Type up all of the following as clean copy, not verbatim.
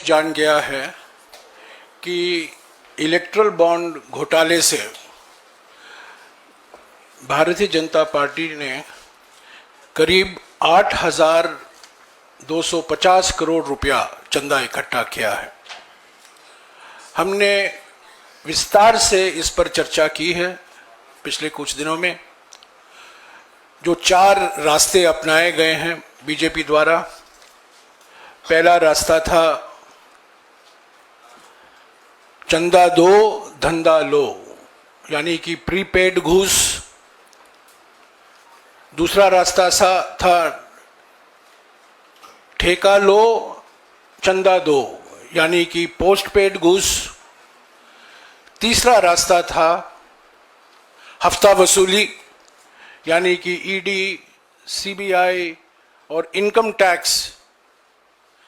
जान गया है कि इलेक्ट्रल बॉन्ड घोटाले से भारतीय जनता पार्टी ने करीब 8,250 करोड़ रुपया चंदा इकट्ठा किया है। हमने विस्तार से इस पर चर्चा की है पिछले कुछ दिनों में। जो 4 रास्ते अपनाए गए हैं बीजेपी द्वारा, पहला रास्ता था चंदा दो धंधा लो, यानी कि प्रीपेड घूस। दूसरा रास्ता था ठेका लो चंदा दो, यानी कि पोस्ट पेड घूस। तीसरा रास्ता था हफ्ता वसूली, यानी कि ईडी, सीबीआई और इनकम टैक्स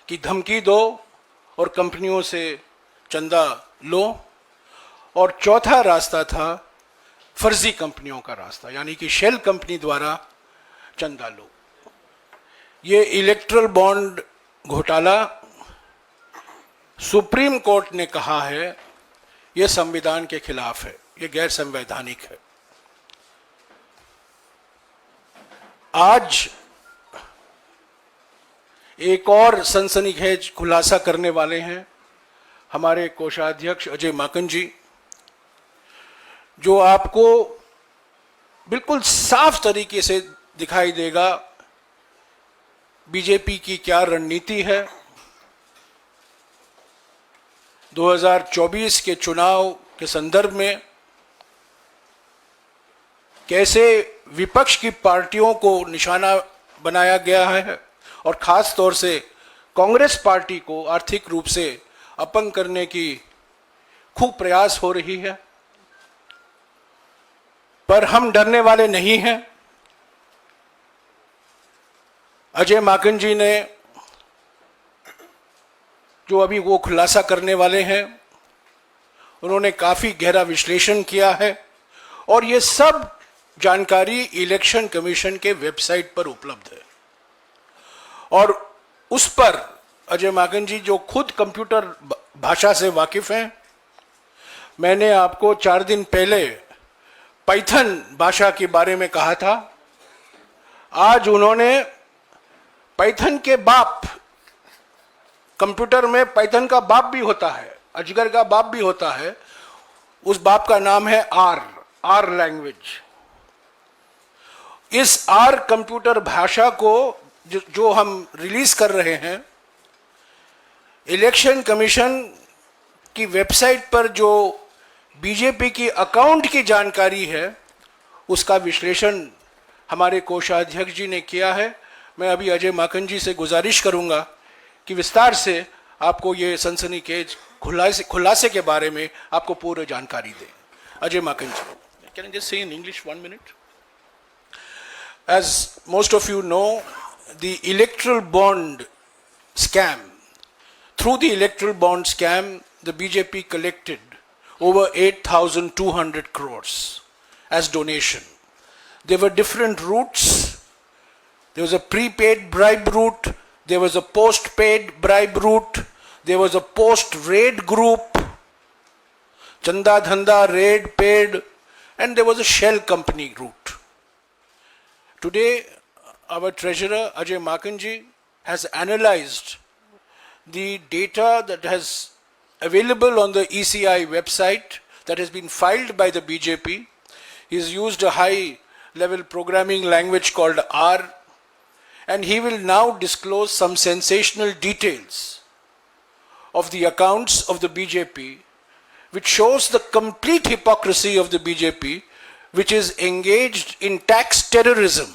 की धमकी दो और कंपनियों से चंदा लो। और चौथा रास्ता था फर्जी कंपनियों का रास्ता, यानी कि शेल कंपनी द्वारा चंदा लो। ये इलेक्ट्रल बॉन्ड घोटाला सुप्रीम कोर्ट ने कहा है ये संविधान के खिलाफ है, ये गैर संवैधानिक है। आज एक और सनसनीखेज खुलासा करने वाले हैं हमारे कोषाध्यक्ष अजय माकन जी, जो आपको बिल्कुल साफ तरीके से दिखाई देगा बीजेपी की क्या रणनीति है। 2024 के चुनाव के संदर्भ में कैसे विपक्ष की पार्टियों को निशाना बनाया गया है और खास तौर से कांग्रेस पार्टी को आर्थिक रूप से अपंग करने की खूब प्रयास हो रही है। पर हम डरने वाले नहीं हैं। अजय माकन जी ने जो अभी वो खुलासा करने वाले हैं, उन्होंने काफी गहरा विश्लेषण किया है और ये सब जानकारी इलेक्शन कमीशन के वेबसाइट पर उपलब्ध है। और उस पर अजय माकन जी जो खुद कंप्यूटर भाषा से वाकिफ हैं, मैंने आपको 4 दिन पहले पाइथन भाषा के बारे में कहा था। आज उन्होंने पाइथन के बाप, कंप्यूटर में पाइथन का बाप भी होता है, अजगर का बाप भी होता है, उस बाप का नाम है आर लैंग्वेज। इस आर कंप्यूटर भाषा को जो हम रिलीज कर रहे हैं, इलेक्शन कमीशन की वेबसाइट पर जो बीजेपी की अकाउंट की जानकारी है, उसका विश्लेषण हमारे कोषाध्यक्ष जी ने किया है। मैं अभी अजय माकन जी से गुजारिश करूंगा कि विस्तार से आपको ये सनसनीखेज खुलासे के बारे में आपको पूरी जानकारी दें। Ajay Maken ji, can I just say in English 1 minute? As most of you know, the electoral bond scam, through the electoral bond scam, the BJP collected over 8,200 crores as donation. There were different routes. There was a prepaid bribe route, there was a post-paid bribe route, there was a post-raid group, Chanda Dhanda, raid, paid, and there was a shell company route. Today, our treasurer Ajay Makan ji has analyzed the data that has available on the ECI website that has been filed by the BJP. He's used a high-level programming language called R, and he will now disclose some sensational details of the accounts of the BJP, which shows the complete hypocrisy of the BJP, which is engaged in tax terrorism.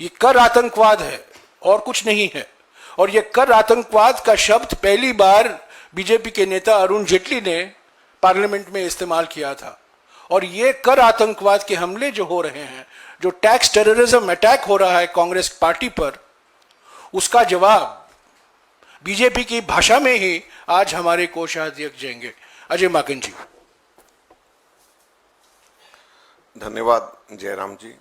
ये कर आतंकवाद है और कुछ नहीं है। और ये कर आतंकवाद का शब्द पहली बार बीजेपी के नेता अरुण जेटली ने पार्लियामेंट में इस्तेमाल किया था। और ये कर आतंकवाद के हमले जो हो रहे हैं, जो टैक्स टेररिज्म अटैक हो रहा है कांग्रेस पार्टी पर, उसका जवाब बीजेपी की भाषा में ही आज हमारे कोषाध्यक्ष देंगे। अजय माकन जी। धन्यवाद जयराम जी।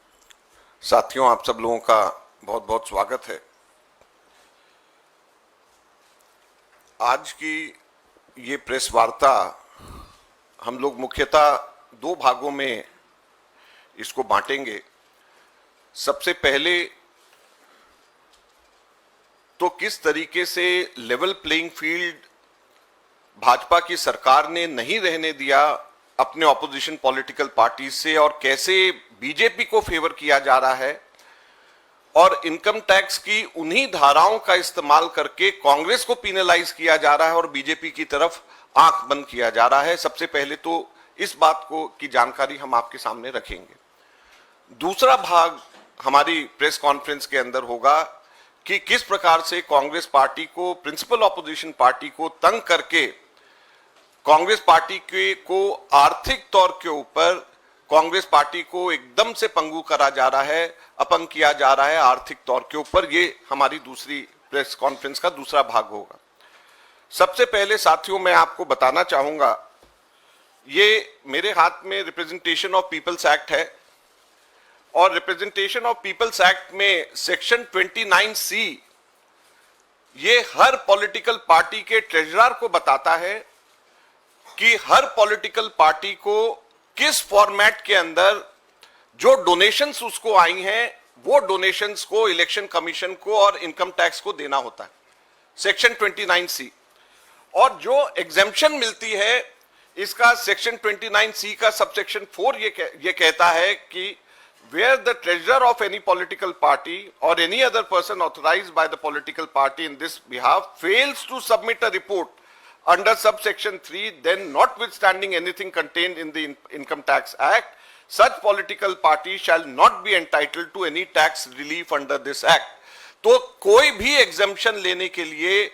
साथियों, आप सब लोगों का बहुत बहुत स्वागत है। आज की ये प्रेस वार्ता हम लोग मुख्यतः दो भागों में इसको बांटेंगे। सबसे पहले तो किस तरीके से लेवल प्लेइंग फील्ड भाजपा की सरकार ने नहीं रहने दिया अपने ऑपोजिशन पॉलिटिकल पार्टी से, और कैसे बीजेपी को फेवर किया जा रहा है और इनकम टैक्स की उन्हीं धाराओं का इस्तेमाल करके कांग्रेस को पिनलाइज किया जा रहा है और बीजेपी की तरफ आंख बंद किया जा रहा है। सबसे पहले तो इस बात को की जानकारी हम आपके सामने रखेंगे। दूसरा भाग हमारी प्रेस कॉन्फ्रेंस के अंदर होगा कि किस प्रकार से कांग्रेस पार्टी को, प्रिंसिपल ऑपोजिशन पार्टी को तंग करके कांग्रेस पार्टी को आर्थिक तौर के ऊपर कांग्रेस पार्टी को एकदम से पंगु करा जा रहा है, अपंग किया जा रहा है आर्थिक तौर के ऊपर। ये हमारी दूसरी प्रेस कॉन्फ्रेंस का दूसरा भाग होगा। सबसे पहले साथियों मैं आपको बताना चाहूंगा, ये मेरे हाथ में रिप्रेजेंटेशन ऑफ पीपल्स एक्ट है और रिप्रेजेंटेशन ऑफ पीपल्स एक्ट में सेक्शन 29C ये हर पॉलिटिकल पार्टी के ट्रेजरर को बताता है कि हर पॉलिटिकल पार्टी को किस फॉर्मेट के अंदर जो डोनेशंस उसको आई हैं वो डोनेशंस को इलेक्शन कमीशन को और इनकम टैक्स को देना होता है, सेक्शन 29C। और जो एग्जेम्पशन मिलती है इसका सेक्शन 29C का सबसेक्शन 4 ये कहता है कि where the treasurer of any political party or any other person authorized by the political party in this behalf fails to submit a report under subsection 3, then notwithstanding anything contained in the Income Tax Act, such political party shall not be entitled to any tax relief under this act. तो कोई भी exemption लेने के लिए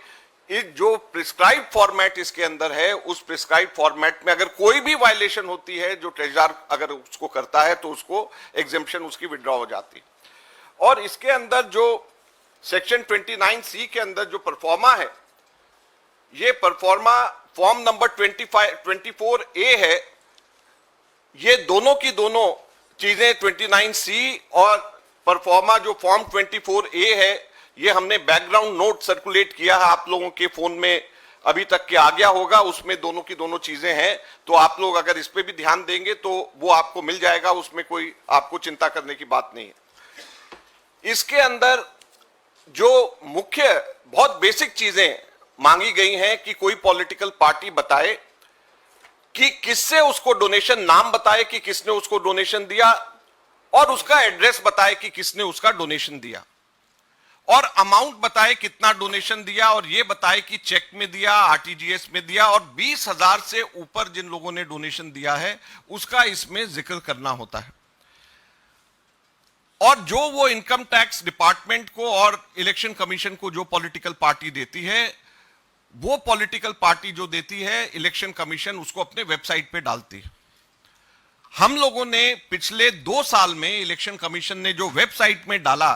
इस जो prescribe format इसके अंदर है उस प्रिस्क्राइब फॉर्मेट में अगर कोई भी वायलेशन होती है, जो ट्रेजरर अगर उसको करता है तो उसको एग्जेम्पशन उसकी विड्रॉ हो जाती है। और इसके अंदर जो सेक्शन 29C के अंदर जो परफॉर्मा है, ये परफॉर्मा फॉर्म नंबर 24A है। ये दोनों की दोनों चीजें 29C और परफॉर्मा जो फॉर्म 24A है, ये हमने बैकग्राउंड नोट सर्कुलेट किया है, आप लोगों के फोन में अभी तक के आ गया होगा, उसमें दोनों की दोनों चीजें हैं। तो आप लोग अगर इस पे भी ध्यान देंगे तो वो आपको मिल जाएगा, उसमें कोई आपको चिंता करने की बात नहीं है। इसके अंदर जो मुख्य बहुत बेसिक चीजें मांगी गई हैं कि कोई पॉलिटिकल पार्टी बताए कि किससे उसको डोनेशन, नाम बताए कि किसने उसको डोनेशन दिया और उसका एड्रेस बताए कि किसने उसका डोनेशन दिया, और अमाउंट बताए कितना डोनेशन दिया, और ये बताए कि चेक में दिया, आरटीजीएस में दिया, और 20,000 से ऊपर जिन लोगों ने डोनेशन दिया है उसका इसमें जिक्र करना होता है। और जो वो इनकम टैक्स डिपार्टमेंट को और इलेक्शन कमीशन को जो पॉलिटिकल पार्टी देती है, वो पॉलिटिकल पार्टी जो देती है इलेक्शन कमीशन उसको अपने वेबसाइट पे डालती है। हम लोगों ने पिछले 2 साल में इलेक्शन कमीशन ने जो वेबसाइट में डाला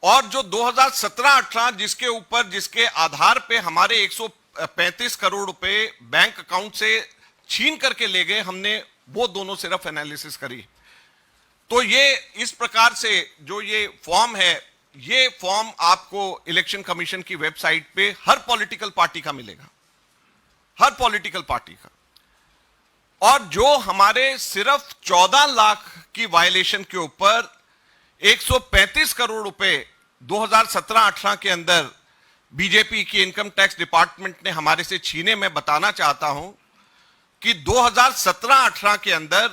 और जो 2017-18 जिसके ऊपर, जिसके आधार पे हमारे 135 करोड़ रुपए बैंक अकाउंट से छीन करके ले गए, हमने वो दोनों सिर्फ एनालिसिस करी। तो ये इस प्रकार से जो ये फॉर्म है, ये फॉर्म आपको इलेक्शन कमीशन की वेबसाइट पे हर पॉलिटिकल पार्टी का मिलेगा, हर पॉलिटिकल पार्टी का। और जो हमारे सिर्फ 14 लाख की वायलेशन के ऊपर 135 करोड़ रुपए 2017-18 के अंदर बीजेपी की इनकम टैक्स डिपार्टमेंट ने हमारे से छीने, मैं बताना चाहता हूं कि 2017-18 के अंदर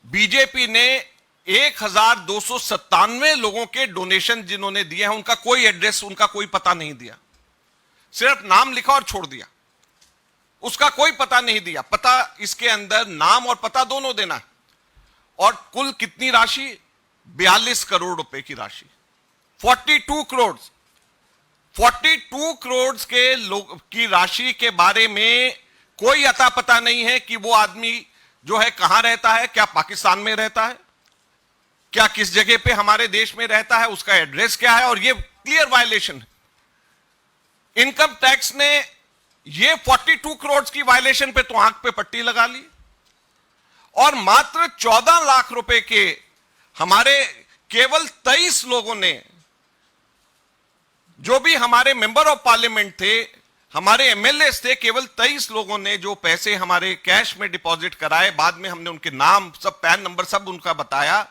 बीजेपी ने 1297 लोगों के डोनेशन जिन्होंने दिए हैं उनका कोई एड्रेस, उनका कोई पता नहीं दिया, सिर्फ नाम लिखा और छोड़ दिया, उसका कोई पता नहीं दिया। पता इसके अंदर नाम और पता दोनों देना। और कुल कितनी राशि? 42 करोड़ रुपए की राशि, 42 करोड़ के लोग की राशि के बारे में कोई अता पता नहीं है कि वो आदमी जो है कहां रहता है, क्या पाकिस्तान में रहता है, क्या किस जगह पे हमारे देश में रहता है, उसका एड्रेस क्या है। और ये क्लियर वायलेशन है। इनकम टैक्स ने ये 42 करोड़ की वायलेशन पे तो आंख पे पट्टी लगा ली, और मात्र 14 लाख रुपए के हमारे केवल 23 लोगों ने जो भी हमारे मेंबर ऑफ पार्लियामेंट थे, हमारे एमएलए थे, केवल 23 लोगों ने जो पैसे हमारे कैश में डिपॉजिट कराए, बाद में हमने उनके नाम, सब पैन नंबर सब उनका बताया,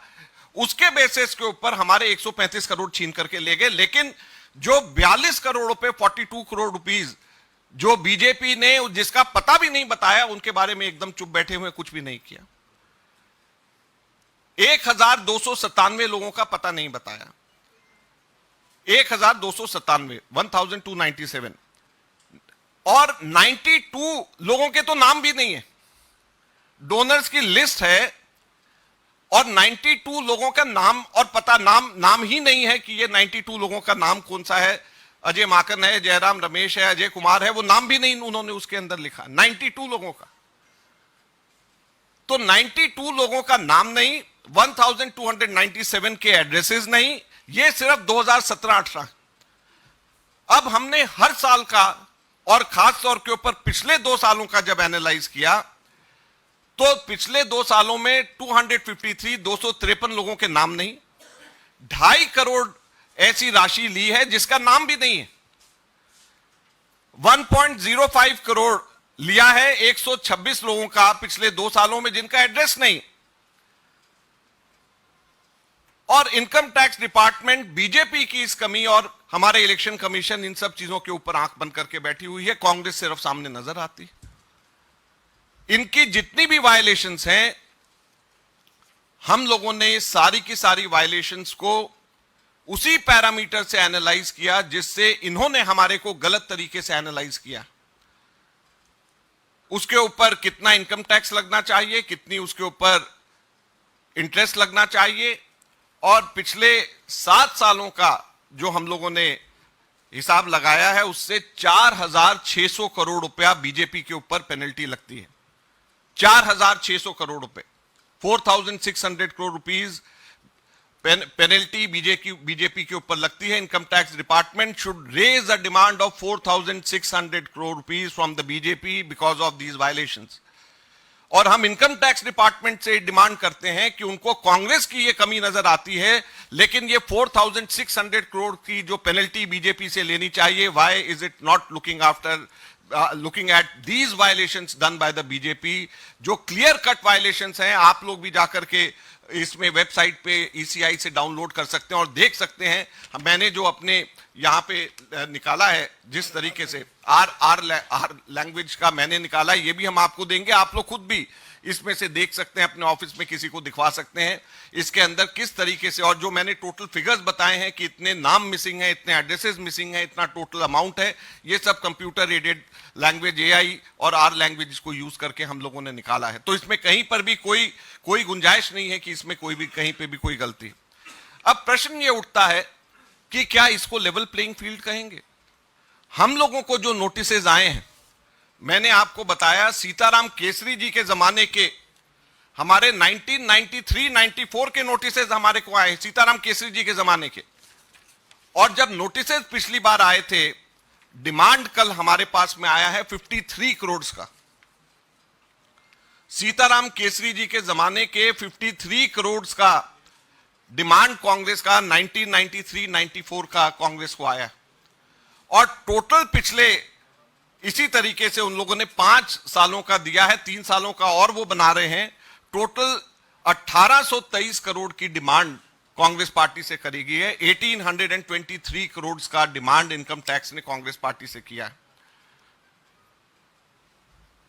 उसके बेसिस के ऊपर हमारे 135 करोड़ छीन करके ले गए। लेकिन जो 42 करोड़ रुपए, 42 करोड़ रुपीस जो बीजेपी ने, जिसका पता भी नहीं बताया, उनके बारे में एकदम चुप बैठे हुए, कुछ भी नहीं किया। 1297 लोगों का पता नहीं बताया, 1297, 1297, और 92 लोगों के तो नाम भी नहीं है। डोनर्स की लिस्ट है और 92 लोगों का नाम और पता, नाम ही नहीं है कि ये 92 लोगों का नाम कौन सा है। अजय माकन है, जयराम रमेश है, अजय कुमार है, वो नाम भी नहीं उन्होंने उसके अंदर लिखा। 92 लोगों का, तो 92 लोगों का नाम नहीं, 1297 के एड्रेसेस नहीं, ये सिर्फ 2017-18। अब हमने हर साल का और खास तौर के ऊपर पिछले 2 सालों का जब एनालाइज किया, तो पिछले 2 सालों में 253 लोगों के नाम नहीं, 2.5 करोड़ ऐसी राशि ली है जिसका नाम भी नहीं है। 1.05 करोड़ लिया है 126 लोगों का पिछले 2 सालों में, जिनका एड्रेस नहीं। और इनकम टैक्स डिपार्टमेंट बीजेपी की इस कमी और हमारे इलेक्शन कमीशन इन सब चीजों के ऊपर आंख बंद करके बैठी हुई है। कांग्रेस सिर्फ सामने नजर आती। इनकी जितनी भी वायलेशंस हैं, हम लोगों ने सारी की सारी वायलेशंस को उसी पैरामीटर से एनालाइज किया जिससे इन्होंने हमारे को गलत तरीके से एनालाइज किया। उसके ऊपर कितना इनकम टैक्स लगना चाहिए, कितनी उसके ऊपर इंटरेस्ट लगना चाहिए, और पिछले 7 सालों का जो हम लोगों ने हिसाब लगाया है, उससे 4,600 करोड़ रुपया बीजेपी के ऊपर पेनल्टी लगती है। 4,600 करोड़ रुपए, 4,600 करोड़ रुपीज पेनल्टी बीजेपी के ऊपर लगती है। Income tax department should raise a demand of 4,600 crore rupees from the BJP because of these violations. और हम इनकम टैक्स डिपार्टमेंट से डिमांड करते हैं कि उनको कांग्रेस की ये कमी नजर आती है, लेकिन ये 4,600 करोड़ की जो पेनल्टी बीजेपी से लेनी चाहिए, why is it not looking at these violations done by the BJP, जो क्लियर कट वायलेशंस हैं। आप लोग भी जाकर के इसमें वेबसाइट पे ईसीआई से डाउनलोड कर सकते हैं और देख सकते हैं। मैंने जो अपने यहाँ पे निकाला है, जिस तरीके से आर लैंग्वेज का मैंने निकाला, ये भी हम आपको देंगे। आप लोग खुद भी इसमें से देख सकते हैं, अपने ऑफिस में किसी को दिखवा सकते हैं इसके अंदर किस तरीके से। और जो मैंने टोटल फिगर्स बताए हैं कि इतने नाम मिसिंग है, इतने एड्रेसेस मिसिंग है, इतना टोटल अमाउंट है, ये सब कंप्यूटर एडेड लैंग्वेज एआई और आर लैंग्वेज को यूज करके हम लोगों ने निकाला है। तो इसमें कहीं पर भी कोई गुंजाइश नहीं है कि इसमें कोई भी कहीं पे भी कोई गलती। अब प्रश्न ये उठता है कि क्या इसको लेवल प्लेइंग फील्ड कहेंगे? हम लोगों को जो नोटिसेज आए हैं, मैंने आपको बताया सीताराम केसरी जी के जमाने के हमारे 1993-94 के नोटिसेज हमारे को आए, सीताराम केसरी जी के जमाने के। और जब नोटिसेज पिछली बार आए थे, डिमांड कल हमारे पास में आया है 53 करोड़ का। सीताराम केसरी जी के जमाने के 53 करोड़ का डिमांड कांग्रेस का 1993-94 का कांग्रेस को आया। और टोटल पिछले इसी तरीके से उन लोगों ने 5 सालों का दिया है, 3 सालों का और वो बना रहे हैं। टोटल 1823 करोड़ की डिमांड कांग्रेस पार्टी से करी गई है। 1823 करोड़ का डिमांड इनकम टैक्स ने कांग्रेस पार्टी से किया है।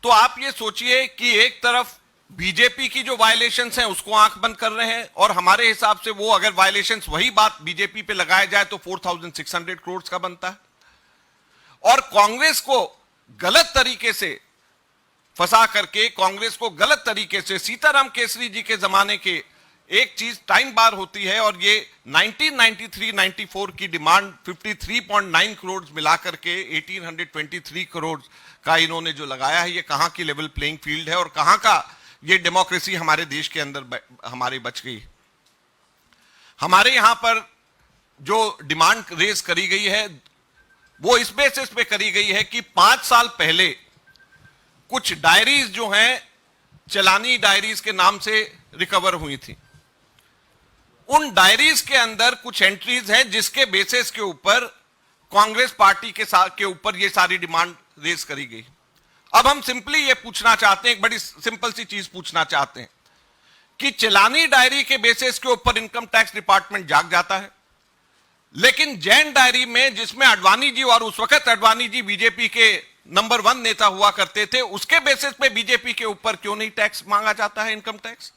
तो आप ये सोचिए कि एक तरफ बीजेपी की जो वायलेशंस हैं उसको आंख बंद कर रहे हैं, और हमारे हिसाब से वो अगर वायलेशंस वही बात बीजेपी पे लगाया जाए तो 4,600 करोड़ का बनता है। और कांग्रेस को गलत तरीके से फंसा करके, कांग्रेस को गलत तरीके से सीताराम केसरी जी के जमाने के एक चीज टाइम बार होती है, और ये 1993-94 की डिमांड 53.9 करोड़ मिलाकर के 1823 करोड़ का इन्होंने जो लगाया है, ये कहां की लेवल प्लेइंग फील्ड है और कहां का ये डेमोक्रेसी हमारे देश के अंदर हमारी बच गई। हमारे यहां पर जो डिमांड रेज करी गई है वो इस बेसिस पे करी गई है कि 5 साल पहले कुछ डायरीज जो हैं चलानी डायरीज के नाम से रिकवर हुई थी। उन डायरीज के अंदर कुछ एंट्रीज हैं जिसके बेसिस के ऊपर कांग्रेस पार्टी के ऊपर ये सारी डिमांड रेज करी गई। अब हम सिंपली ये पूछना चाहते हैं, एक बड़ी सिंपल सी चीज पूछना चाहते हैं कि चलानी डायरी के बेसिस के ऊपर इनकम टैक्स डिपार्टमेंट जाग जाता है, लेकिन जैन डायरी में जिसमें अडवाणी जी, और उस वक्त अडवाणी जी बीजेपी के नंबर 1 नेता हुआ करते थे, उसके बेसिस पे बीजेपी के ऊपर क्यों नहीं टैक्स मांगा जाता है, इनकम टैक्स?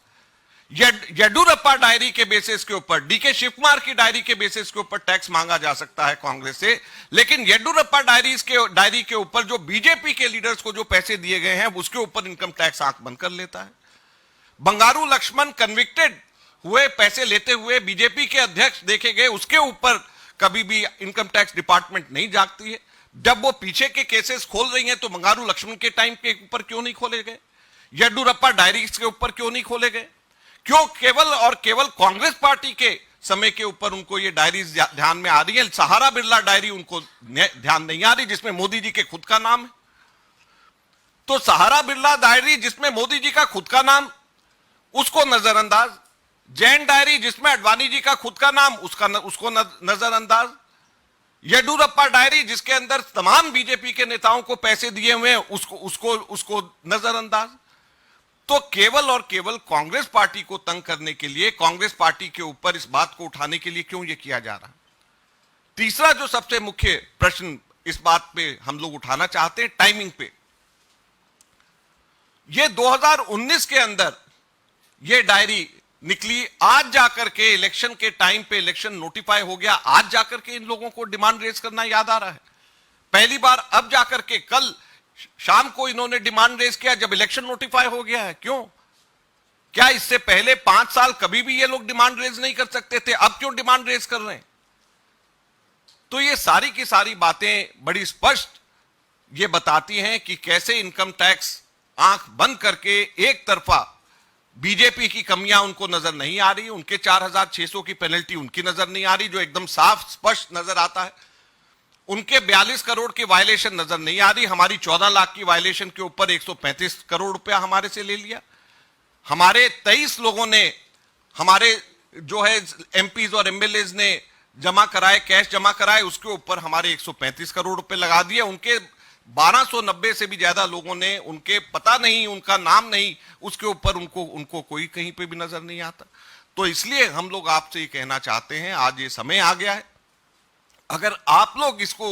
येडुरप्पा डायरी के बेसिस के ऊपर, डीके शिव कुमार की डायरी के बेसिस के ऊपर टैक्स मांगा जा सकता है कांग्रेस से, लेकिन येडुरप्पा डायरी के ऊपर जो बीजेपी के लीडर्स को जो पैसे दिए गए हैं उसके ऊपर इनकम टैक्स आंख बंद कर लेता है। बंगारू लक्ष्मण कन्विक्टेड हुए, पैसे लेते हुए बीजेपी के अध्यक्ष देखे गए, उसके ऊपर कभी भी इनकम टैक्स डिपार्टमेंट नहीं जागती है। जब वो पीछे के केसेस खोल रही हैं तो बंगारू लक्ष्मण के टाइम के ऊपर क्यों नहीं खोले गए? येडुरप्पा डायरीज के ऊपर क्यों नहीं खोले गए? क्यों केवल और केवल कांग्रेस पार्टी के समय के ऊपर उनको ये डायरीज ध्यान में आ रही है? सहारा बिरला डायरी उनको ध्यान नहीं आ रही, जिसमें मोदी जी के खुद का नाम है। तो सहारा बिरला डायरी जिसमें मोदी जी का खुद का नाम, उसको नजरअंदाज। जैन डायरी जिसमें अडवाणी जी का खुद का नाम, उसको नजरअंदाज। येडुरप्पा डायरी जिसके अंदर तमाम बीजेपी के नेताओं को पैसे दिए हुए हैं, उसको नजरअंदाज। तो केवल और केवल कांग्रेस पार्टी को तंग करने के लिए, कांग्रेस पार्टी के ऊपर इस बात को उठाने के लिए क्यों यह किया जा रहा? तीसरा जो सबसे मुख्य प्रश्न इस बात पे हम लोग उठाना चाहते हैं, टाइमिंग पे। ये 2019 के अंदर ये डायरी निकली, आज जाकर के इलेक्शन के टाइम पे इलेक्शन नोटिफाई हो गया, आज जाकर के इन लोगों को डिमांड रेज करना याद आ रहा है। पहली बार अब जाकर के कल शाम को इन्होंने डिमांड रेज किया जब इलेक्शन नोटिफाई हो गया है। क्यों? क्या इससे पहले 5 साल कभी भी ये लोग डिमांड रेज नहीं कर सकते थे? अब क्यों डिमांड रेज कर रहे हैं? तो ये सारी की सारी बातें बड़ी स्पष्ट ये बताती हैं कि कैसे इनकम टैक्स आंख बंद करके एक तरफा बीजेपी की कमियां उनको नजर नहीं आ रही, उनके 4600 की पेनल्टी उनकी नजर नहीं आ रही जो एकदम साफ स्पष्ट नजर आता है, उनके 42 करोड़ की वायलेशन नजर नहीं आ रही, हमारी 14 लाख की वायलेशन के ऊपर 135 करोड़ रुपया हमारे से ले लिया, हमारे 23 लोगों ने, हमारे जो है एमपीज और एमएलएज ने जमा कराए, कैश जमा कराए, उसके ऊपर हमारे 135 करोड़ रुपए लगा दिए, उनके 1290 से भी ज्यादा लोगों ने, उनके पता नहीं, उनका नाम नहीं, उसके ऊपर उनको कोई कहीं पे भी नजर नहीं आता। तो इसलिए हम लोग आपसे ये कहना चाहते हैं, आज ये समय आ गया है, अगर आप लोग इसको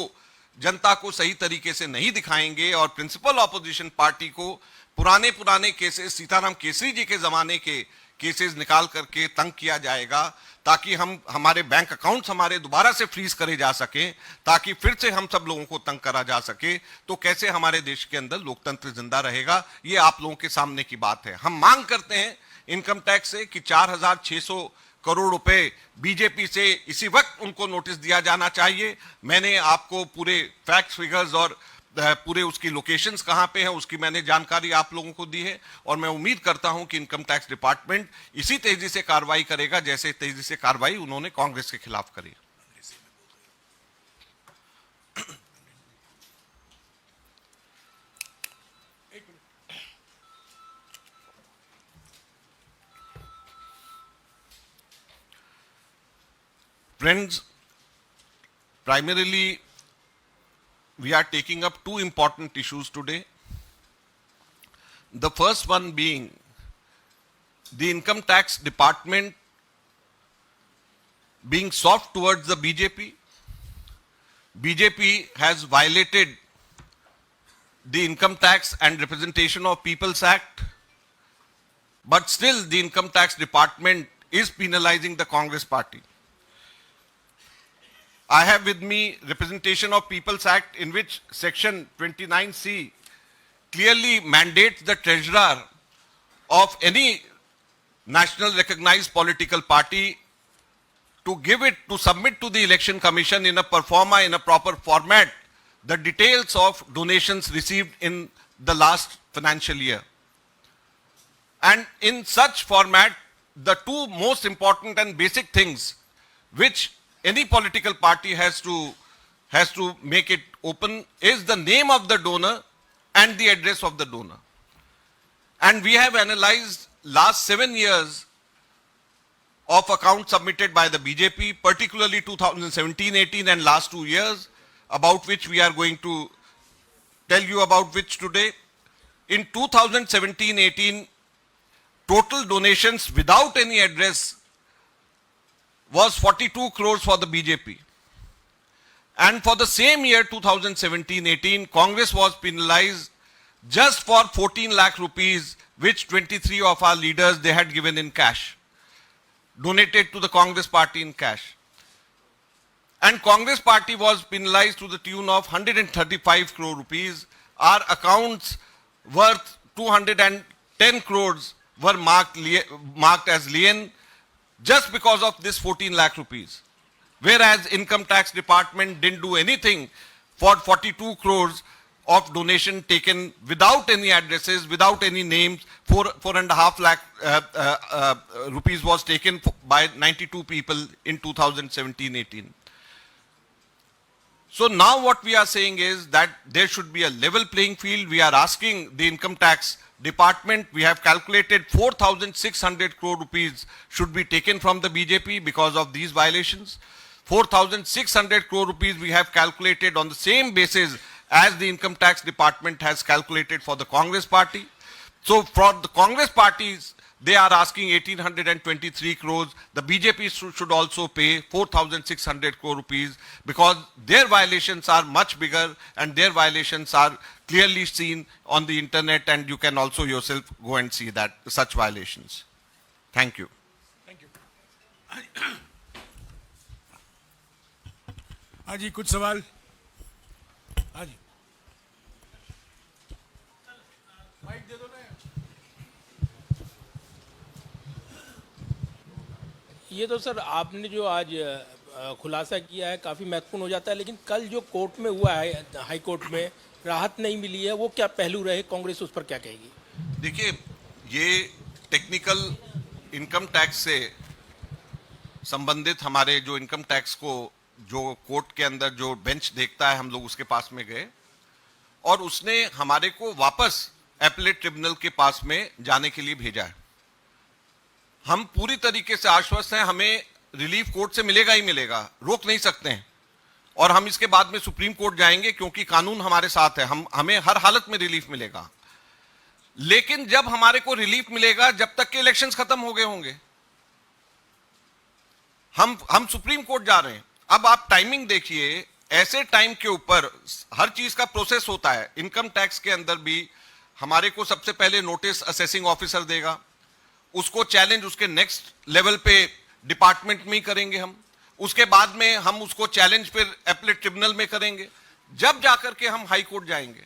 जनता को सही तरीके से नहीं दिखाएंगे और प्रिंसिपल ऑपोजिशन पार्टी को पुराने केसेस, सीताराम केसरी जी के जमाने के केसेस निकाल करके तंग किया जाएगा ताकि हमारे बैंक अकाउंट्स हमारे दोबारा से फ्रीज करे जा सके, ताकि फिर से हम सब लोगों को तंग करा जा सके, तो कैसे हमारे देश के अंदर लोकतंत्र जिंदा रहेगा? ये आप लोगों के सामने की बात है। हम मांग करते हैं इनकम टैक्स से कि 4600 करोड़ रुपए बीजेपी से इसी वक्त उनको नोटिस दिया जाना चाहिए। मैंने आपको पूरे फैक्ट्स, फिगर्स और पूरे उसकी लोकेशंस कहां पे है उसकी मैंने जानकारी आप लोगों को दी है, और मैं उम्मीद करता हूं कि इनकम टैक्स डिपार्टमेंट इसी तेजी से कार्रवाई करेगा जैसे तेजी से कार्रवाई उन्होंने कांग्रेस के खिलाफ करी। Friends, primarily we are taking up two important issues today. The first one being the income tax department being soft towards the BJP. BJP has violated the Income Tax and Representation of People's Act, but still the Income Tax Department is penalizing the Congress party. I have with me Representation of People's Act, in which section 29C clearly mandates the treasurer of any national recognized political party to submit to the Election Commission in a proper format, the details of donations received in the last financial year. And in such format, the two most important and basic things which any political party has to make it open is the name of the donor and the address of the donor. And we have analyzed last 7 years of accounts submitted by the BJP, particularly 2017-18 and last 2 years. about which we are going to tell you about which today. In 2017-18, total donations without any address was 42 crores for the BJP. And for the same year, 2017-18, Congress was penalized just for 14 lakh rupees, which 23 of our leaders, they had given in cash, donated to the Congress party in cash. And Congress party was penalized to the tune of 135 crore rupees. Our accounts worth 210 crores were marked as lien just because of this 14 lakh rupees. Whereas Income Tax Department didn't do anything for 42 crores of donation taken without any addresses, without any names. 4.5 lakh rupees was taken by 92 people in 2017-18. So now what we are saying is that there should be a level playing field. We are asking the Income Tax Department, we have calculated 4,600 crore rupees should be taken from the BJP because of these violations. 4,600 crore rupees we have calculated on the same basis as the Income Tax Department has calculated for the Congress party. So for the Congress parties, they are asking 1,823 crores. The BJP should also pay 4,600 crore rupees because their violations are much bigger and their violations are clearly seen on the internet, and you can also yourself go and see that such violations. Thank you. Thank you. हाँ जी, कुछ सवाल? हाँ जी, mic दे दो ना। ये तो sir आपने जो आज खुलासा किया है काफ़ी महत्वपूर्ण हो जाता है, लेकिन कल जो कोर्ट में हुआ है, हाई कोर्ट में राहत नहीं मिली है, वो क्या पहलू रहे? कांग्रेस उस पर क्या कहेगी? देखिए, ये टेक्निकल इनकम टैक्स से संबंधित हमारे जो इनकम टैक्स को जो कोर्ट के अंदर जो बेंच देखता है, हम लोग उसके पास में गए और उसने हमारे को वापस एपेलेट ट्रिब्यूनल के पास में जाने के लिए भेजा है। हम पूरी तरीके से आश्वस्त हैं, हमें रिलीफ कोर्ट से मिलेगा ही मिलेगा, रोक नहीं सकते हैं। और हम इसके बाद में सुप्रीम कोर्ट जाएंगे क्योंकि कानून हमारे साथ है, हमें हर हालत में रिलीफ मिलेगा। लेकिन जब हमारे को रिलीफ मिलेगा, जब तक के इलेक्शंस खत्म हो गए होंगे। हम सुप्रीम कोर्ट जा रहे हैं। अब आप टाइमिंग देखिए, ऐसे टाइम के ऊपर हर चीज का प्रोसेस होता है। इनकम टैक्स के अंदर भी हमारे को सबसे पहले नोटिस असेसिंग ऑफिसर देगा, उसको चैलेंज उसके नेक्स्ट लेवल पे डिपार्टमेंट में ही करेंगे हम, उसके बाद में हम उसको चैलेंज फिर एपेलेट ट्रिब्यूनल में करेंगे, जब जाकर के हम हाई कोर्ट जाएंगे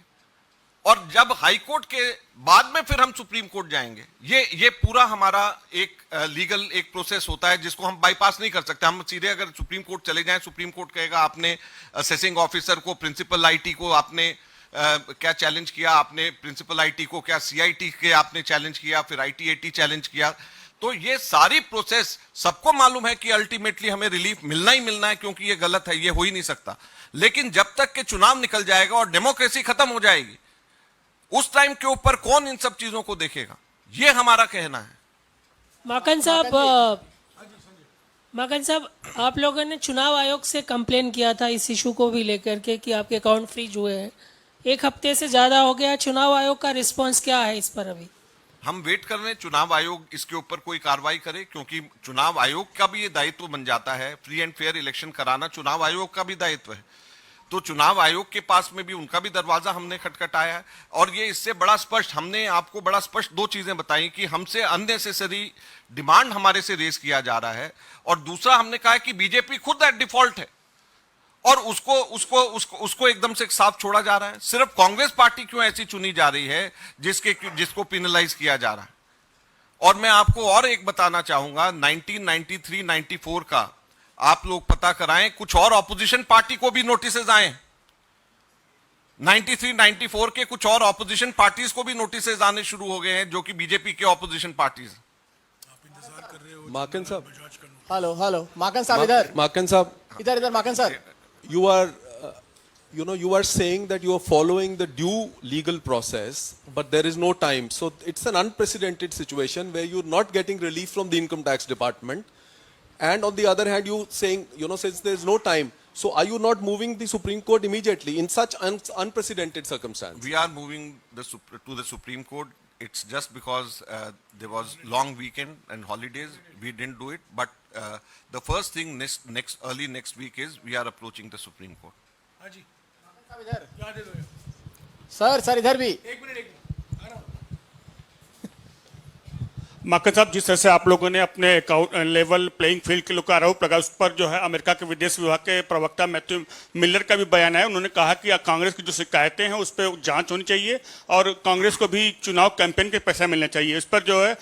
और जब हाई कोर्ट के बाद में फिर हम सुप्रीम कोर्ट जाएंगे। ये पूरा हमारा एक लीगल एक प्रोसेस होता है जिसको हम बाईपास नहीं कर सकते। हम सीधे अगर सुप्रीम कोर्ट चले जाएं, सुप्रीम कोर्ट कहेगा आपने असेसिंग ऑफिसर को, प्रिंसिपल आईटी को आपने क्या चैलेंज किया, आपने प्रिंसिपल आईटी को क्या सीआईटी के आपने चैलेंज किया, फिर आईटीएटी चैलेंज किया। तो ये सारी प्रोसेस सबको मालूम है कि अल्टीमेटली हमें रिलीफ मिलना ही मिलना है, क्योंकि ये गलत है, ये हो ही नहीं सकता। लेकिन जब तक के चुनाव निकल जाएगा और डेमोक्रेसी खत्म हो जाएगी, उस टाइम के ऊपर कौन इन सब चीजों को देखेगा? ये हमारा कहना है। माकन साहब, आप लोगों ने चुनाव आयोग से कंप्लेन किया था इस इशू को भी लेकर के कि आपके अकाउंट फ्रीज हुए हैं। एक हफ्ते से ज्यादा हो गया, चुनाव आयोग का रिस्पांस क्या है इस पर? अभी हम वेट कर रहे हैं चुनाव आयोग इसके ऊपर कोई कार्रवाई करे, क्योंकि चुनाव आयोग का भी ये दायित्व बन जाता है, फ्री एंड फेयर इलेक्शन कराना चुनाव आयोग का भी दायित्व है। तो चुनाव आयोग के पास में भी उनका भी दरवाजा हमने खटखटाया है। और ये इससे बड़ा स्पष्ट, हमने आपको बड़ा स्पष्ट दो चीजें बताई कि हमसे अननेसेसरी डिमांड हमारे से रेस किया जा रहा है, और दूसरा हमने कहा कि बीजेपी खुद एट डिफॉल्ट है और उसको एकदम से साफ छोड़ा जा रहा है। सिर्फ कांग्रेस पार्टी क्यों ऐसी चुनी जा रही है जिसको पिनलाइज किया जा रहा है? और मैं आपको और एक बताना चाहूंगा, 1993-94 का आप लोग पता कराएं, कुछ और ऑपोजिशन पार्टी को भी नोटिसेज आए। 93-94 के कुछ और ऑपोजिशन पार्टीज को भी नोटिसेज आने शुरू हो गए हैं, जो कि बीजेपी के ऑपोजिशन पार्टीज। माकन साहब, हेलो माकन साहब इधर, माकन साहब, इधर माकन sir. you are saying that you are following the due legal process, but there is no time. So it's an unprecedented situation where you're not getting relief from the income tax department, and on the other hand you saying, since there's no time, So are you not moving the Supreme Court immediately in such unprecedented circumstances? We are moving to the Supreme Court. It's just because there was long weekend and holidays, we didn't do it. But the first thing early next week is we are approaching the Supreme Court. हाँ जी, साहब इधर यहाँ दे दो यार। Sir इधर भी एक minute आ रहा हूँ। माकन साहब, जिस तरह से आप लोगों ने अपने अकाउंट लेवल प्लेइंग फील्ड के लोग का आरोप लगा, उस पर जो है अमेरिका के विदेश विभाग के प्रवक्ता मैथ्यू मिलर का भी बयान है। उन्होंने कहा कि कांग्रेस की जो शिकायतें हैं उस पर जांच होनी चाहिए और कांग्रेस को भी चुनाव कैंपेन के पैसा मिलना चाहिए। इस पर जो है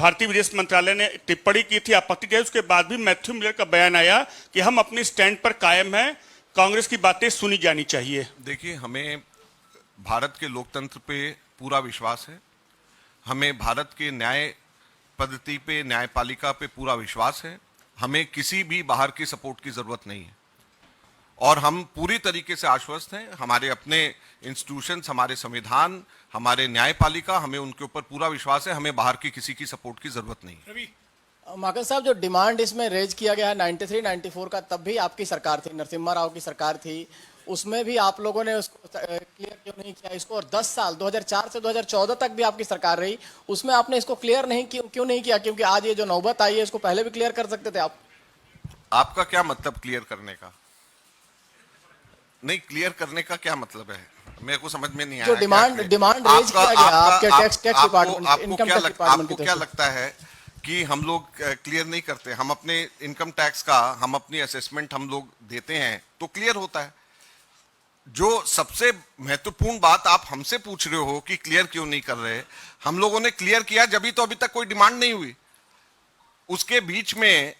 भारतीय विदेश मंत्रालय ने टिप्पणी की थी, आपत्ति की। उसके बाद भी मैथ्यू मिलर का बयान आया कि हम अपनी स्टैंड पर कायम हैं, कांग्रेस की बातें सुनी जानी चाहिए। देखिए, हमें भारत के लोकतंत्र पे पूरा विश्वास है, हमें भारत के न्याय पद्धति पे, न्यायपालिका पे पूरा विश्वास है। हमें किसी भी बाहर की सपोर्ट की जरूरत नहीं है और हम पूरी तरीके से आश्वस्त हैं। हमारे अपने इंस्टीट्यूशंस, हमारे संविधान, हमारे न्यायपालिका, हमें उनके ऊपर पूरा विश्वास है। हमें बाहर की किसी की सपोर्ट की जरूरत नहीं है। माकन साहब, जो डिमांड इसमें रेज किया गया है 93-94 का, तब भी आपकी सरकार थी, नरसिम्हा राव की सरकार थी, उसमें भी आप लोगों ने उसको क्लियर क्यों नहीं किया इसको? और 10 साल 2004 से 2014 तक भी आपकी सरकार रही, उसमें आपने इसको क्लियर नहीं क्यों नहीं किया? क्योंकि आज ये जो नौबत आई है इसको पहले भी क्लियर कर सकते थे आप। आपका क्या मतलब क्लियर करने का? नहीं, क्लियर करने का क्या मतलब है? मेरे को समझ में नहीं आया। जो डिमांड रेज किया गया आपके tax department, income tax department की आपको क्या लगता है कि हम लोग क्लियर नहीं करते? हम अपने इनकम टैक्स का, हम अपनी असेसमेंट हम लोग देते हैं तो क्लियर होता है। जो सबसे महत्वपूर्ण बात आप हमसे पूछ रहे हो कि क्लियर क्यों नहीं कर रहे, हम लोगों ने क्लियर किया जब तो अभी तक कोई डिमांड नहीं हुई। उसके बीच में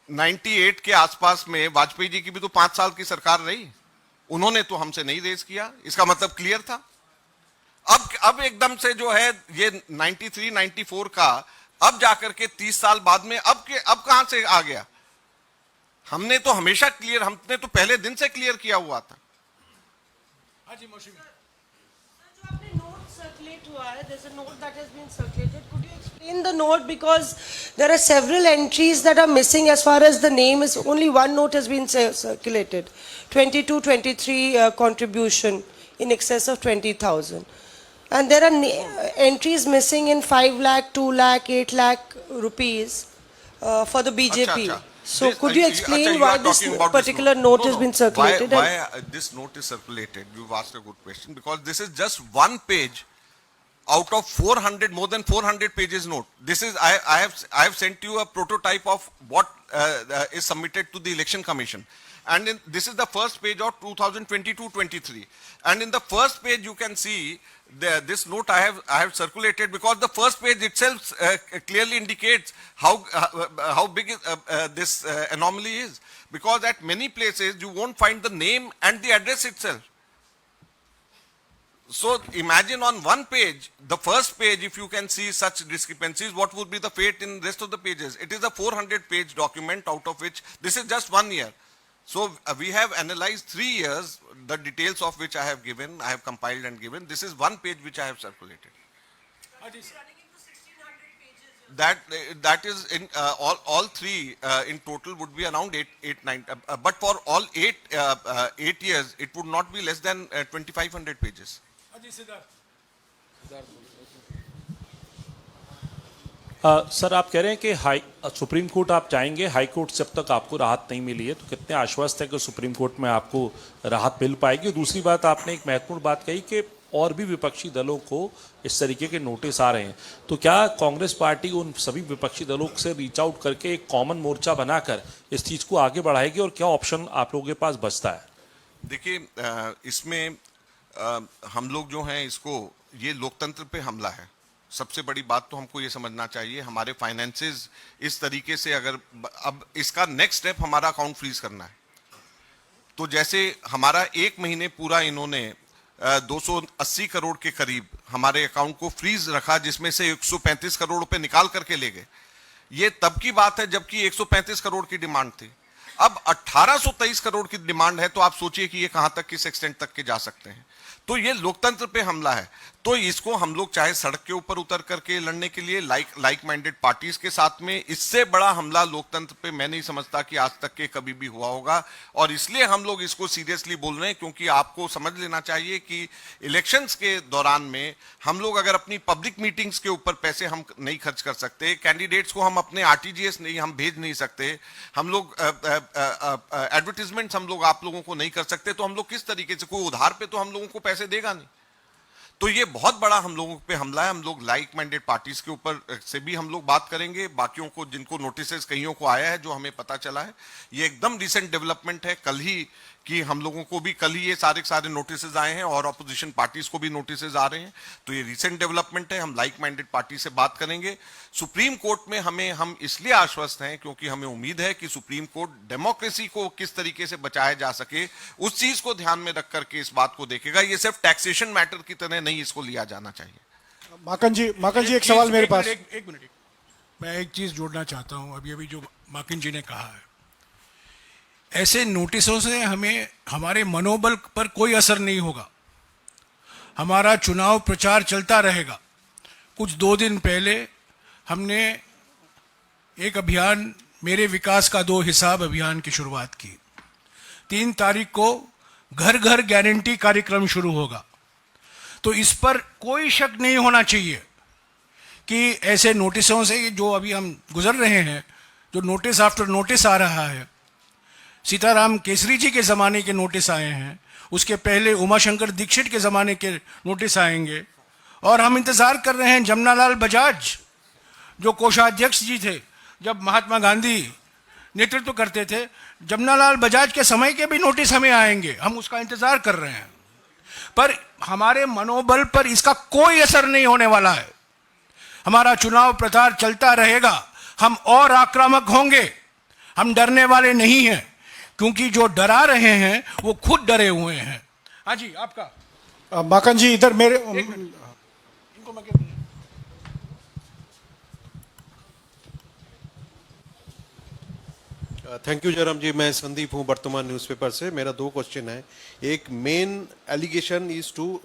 98 के आसपास में वाजपेयी जी की भी तो 5 साल की सरकार रही, उन्होंने तो हमसे नहीं रेज किया, इसका मतलब क्लियर था। अब एकदम से जो है ये 93-94 का अब जाकर के 30 साल बाद में अब कहां से आ गया? हमने तो हमेशा क्लियर, हमने तो पहले दिन से क्लियर किया हुआ था। हाँ जी, मौसमी। जो आपने note circulate हुआ है, there's a note that has been circulated. Could you explain the note, because there are several entries that are missing as far as the name is. Only one note has been circulated. 22-23 contribution in excess of 20,000, and there are entries missing in 5 lakh, 2 lakh, 8 lakh rupees for the BJP. अच्छा। So This- could you अच्छा, explain you why are this talking about particular this note has been circulated? Why this note is circulated? You've asked a good question, because this is just one page out of 400, more than 400 pages note. This is I have sent you a prototype of what is submitted to the Election Commission, and this is the first page of 2022-23, and in the first page you can see this note I have circulated, because the first page itself clearly indicates how big this anomaly is, because at many places you won't find the name and the address itself. So imagine on one page, the first page, if you can see such discrepancies, what would be the fate in rest of the pages? It is a 400-page document, out of which this is just 1 year. So we have analyzed 3 years, the details of which I have given, I have compiled and given. This is one page which I have circulated. That is in all three in total would be around 8-9. But for all 8 years, it would not be less than 2,500 pages. हाँ जी, Siddharth. Sir, आप कह रहे हैं कि supreme court आप जाएंगे, high court से अब तक आपको राहत नहीं मिली है, तो कितने आश्वस्त है कि सुप्रीम कोर्ट में आपको राहत मिल पाएगी? और दूसरी बात, आपने एक महत्वपूर्ण बात कही कि और भी विपक्षी दलों को इस तरीके के नोटिस आ रहे हैं, तो क्या कांग्रेस पार्टी उन सभी विपक्षी दलों से रीच आउट करके एक कॉमन मोर्चा बनाकर इस चीज़ को आगे बढ़ाएगी, और क्या ऑप्शन आप लोगों के पास बचता है? देखिए, इसमें हम लोग जो हैं, इसको, ये लोकतंत्र पे हमला है। सबसे बड़ी बात तो हमको ये समझना चाहिए, हमारे फाइनेंसेस इस तरीके से, अगर अब इसका नेक्स्ट स्टेप हमारा अकाउंट फ्रीज करना है, तो जैसे हमारा 1 महीने पूरा इन्होंने 280 करोड़ के करीब हमारे अकाउंट को फ्रीज रखा, जिसमें से 135 करोड़ रुपए निकाल करके ले गए। ये तब की बात है जबकि 135 करोड़ की डिमांड थी। अब 1823 करोड़ की डिमांड है, तो आप सोचिए कि ये कहां तक, किस एक्सटेंट तक के जा सकते हैं। तो ये लोकतंत्र पे हमला है। तो इसको हम लोग चाहे सड़क के ऊपर उतर करके लड़ने के लिए लाइक माइंडेड पार्टीज के साथ में, इससे बड़ा हमला लोकतंत्र पे मैं नहीं समझता कि आज तक के कभी भी हुआ होगा। और इसलिए हम लोग इसको सीरियसली बोल रहे हैं, क्योंकि आपको समझ लेना चाहिए कि इलेक्शंस के दौरान में हम लोग अगर अपनी पब्लिक मीटिंग्स के ऊपर पैसे हम नहीं खर्च कर सकते, कैंडिडेट्स को हम अपने आरटीजीएस नहीं हम भेज नहीं सकते, हम लोग एडवर्टीजमेंट्स हम लोग आप लोगों को नहीं कर सकते, तो हम लोग किस तरीके से, कोई उधार पे तो हम लोगों को पैसे देगा नहीं। तो ये बहुत बड़ा हम लोगों पे हमला है। हम लोग लाइक माइंडेड पार्टीज के ऊपर से भी हम लोग बात करेंगे, बाकियों को जिनको नोटिसेस कईयों को आया है जो हमें पता चला है, ये एकदम रिसेंट डेवलपमेंट है। कल ही कि हम लोगों को भी कल ही ये सारे नोटिसेस आए हैं और अपोजिशन पार्टीज को भी नोटिसेस आ रहे हैं, तो ये रिसेंट डेवलपमेंट है। हम लाइक माइंडेड पार्टी से बात करेंगे। सुप्रीम कोर्ट में हम इसलिए आश्वस्त हैं क्योंकि हमें उम्मीद है कि सुप्रीम कोर्ट डेमोक्रेसी को किस तरीके से बचाया जा सके उस चीज को ध्यान में रख करके इस बात को देखेगा। ये सिर्फ टैक्सेशन मैटर की तरह नहीं इसको लिया जाना चाहिए। माकन जी एक सवाल मेरे पास। एक मिनट, मैं एक चीज जोड़ना चाहता हूं। अभी जो माकिन जी ने कहा है, ऐसे नोटिसों से हमें हमारे मनोबल पर कोई असर नहीं होगा। हमारा चुनाव प्रचार चलता रहेगा। कुछ 2 दिन पहले हमने एक अभियान, मेरे विकास का 2 हिसाब अभियान की शुरुआत की। 3 तारीख को घर घर गारंटी कार्यक्रम शुरू होगा। तो इस पर कोई शक नहीं होना चाहिए कि ऐसे नोटिसों से जो अभी हम गुजर रहे हैं, जो नोटिस आफ्टर नोटिस आ रहा है, सीताराम केसरी जी के ज़माने के नोटिस आए हैं, उसके पहले उमाशंकर दीक्षित के ज़माने के नोटिस आएंगे, और हम इंतज़ार कर रहे हैं जमनालाल बजाज जो कोषाध्यक्ष जी थे जब महात्मा गांधी नेतृत्व करते थे, जमनालाल बजाज के समय के भी नोटिस हमें आएंगे। हम उसका इंतज़ार कर रहे हैं, पर हमारे मनोबल पर इसका कोई असर नहीं होने वाला है। हमारा चुनाव प्रचार चलता रहेगा। हम और आक्रामक होंगे। हम डरने वाले नहीं हैं, क्योंकि जो डरा रहे हैं वो खुद डरे हुए हैं। हाँ जी, आपका। माकन जी इधर मेरे इनको मैं थैंक यू जयराम जी। मैं संदीप हूँ वर्तमान न्यूज़पेपर से। मेरा 2 क्वेश्चन है। एक main allegation is to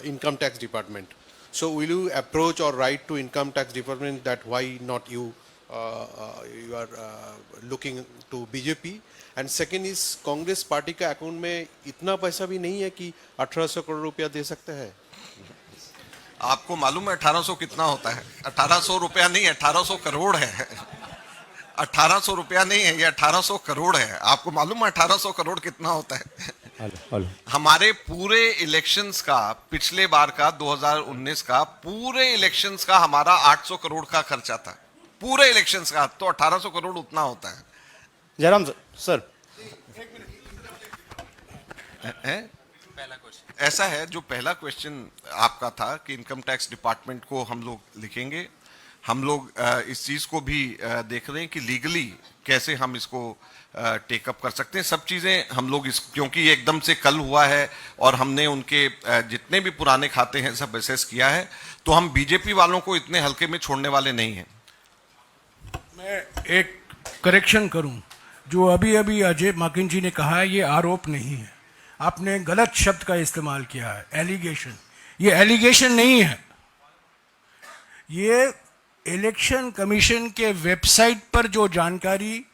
income tax department. So will you approach और write to income tax department that why not you are looking to BJP? And second is, Congress party का account में इतना पैसा भी नहीं है कि 1800 करोड़ रुपया दे सकते हैं। आपको मालूम है 1800 कितना होता है? 1800 रुपया नहीं, 1800 करोड़ है। 1800 रुपया नहीं है, ये 1800 करोड़ है। आपको मालूम है 1800 करोड़ कितना होता है? हमारे पूरे इलेक्शंस का, पिछले बार का 2019 का पूरे इलेक्शंस का हमारा 800 करोड़ का खर्चा था, पूरे इलेक्शंस का। तो 1800 करोड़ उतना होता है। जयराम सर, ऐसा है, जो पहला क्वेश्चन आपका था कि इनकम टैक्स डिपार्टमेंट को हम लोग लिखेंगे। हम लोग इस चीज को भी देख रहे हैं कि लीगली कैसे हम इसको टेकअप कर सकते हैं। सब चीजें हम लोग क्योंकि ये एकदम से कल हुआ है और हमने उनके जितने भी पुराने खाते हैं सब असेस किया है, तो हम बीजेपी वालों को इतने हल्के में छोड़ने वाले नहीं हैं। मैं एक करेक्शन करूं, जो अभी अजय माकिन जी ने कहा है, ये आरोप नहीं है। आपने गलत शब्द का इस्तेमाल किया है, एलिगेशन। ये एलिगेशन नहीं है, ये इलेक्शन कमीशन के वेबसाइट पर जो जानकारी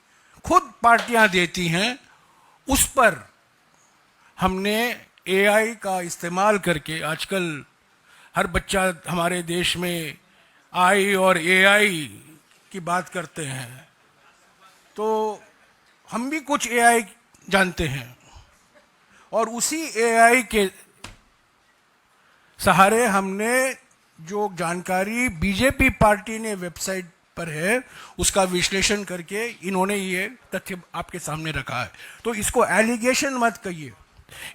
खुद पार्टियां देती हैं उस पर हमने एआई का इस्तेमाल करके, आजकल हर बच्चा हमारे देश में आई और एआई की बात करते हैं, तो हम भी कुछ एआई जानते हैं और उसी एआई के सहारे हमने जो जानकारी बीजेपी पार्टी ने वेबसाइट पर है उसका विश्लेषण करके इन्होंने ये तथ्य आपके सामने रखा है। तो इसको एलिगेशन मत कहिए।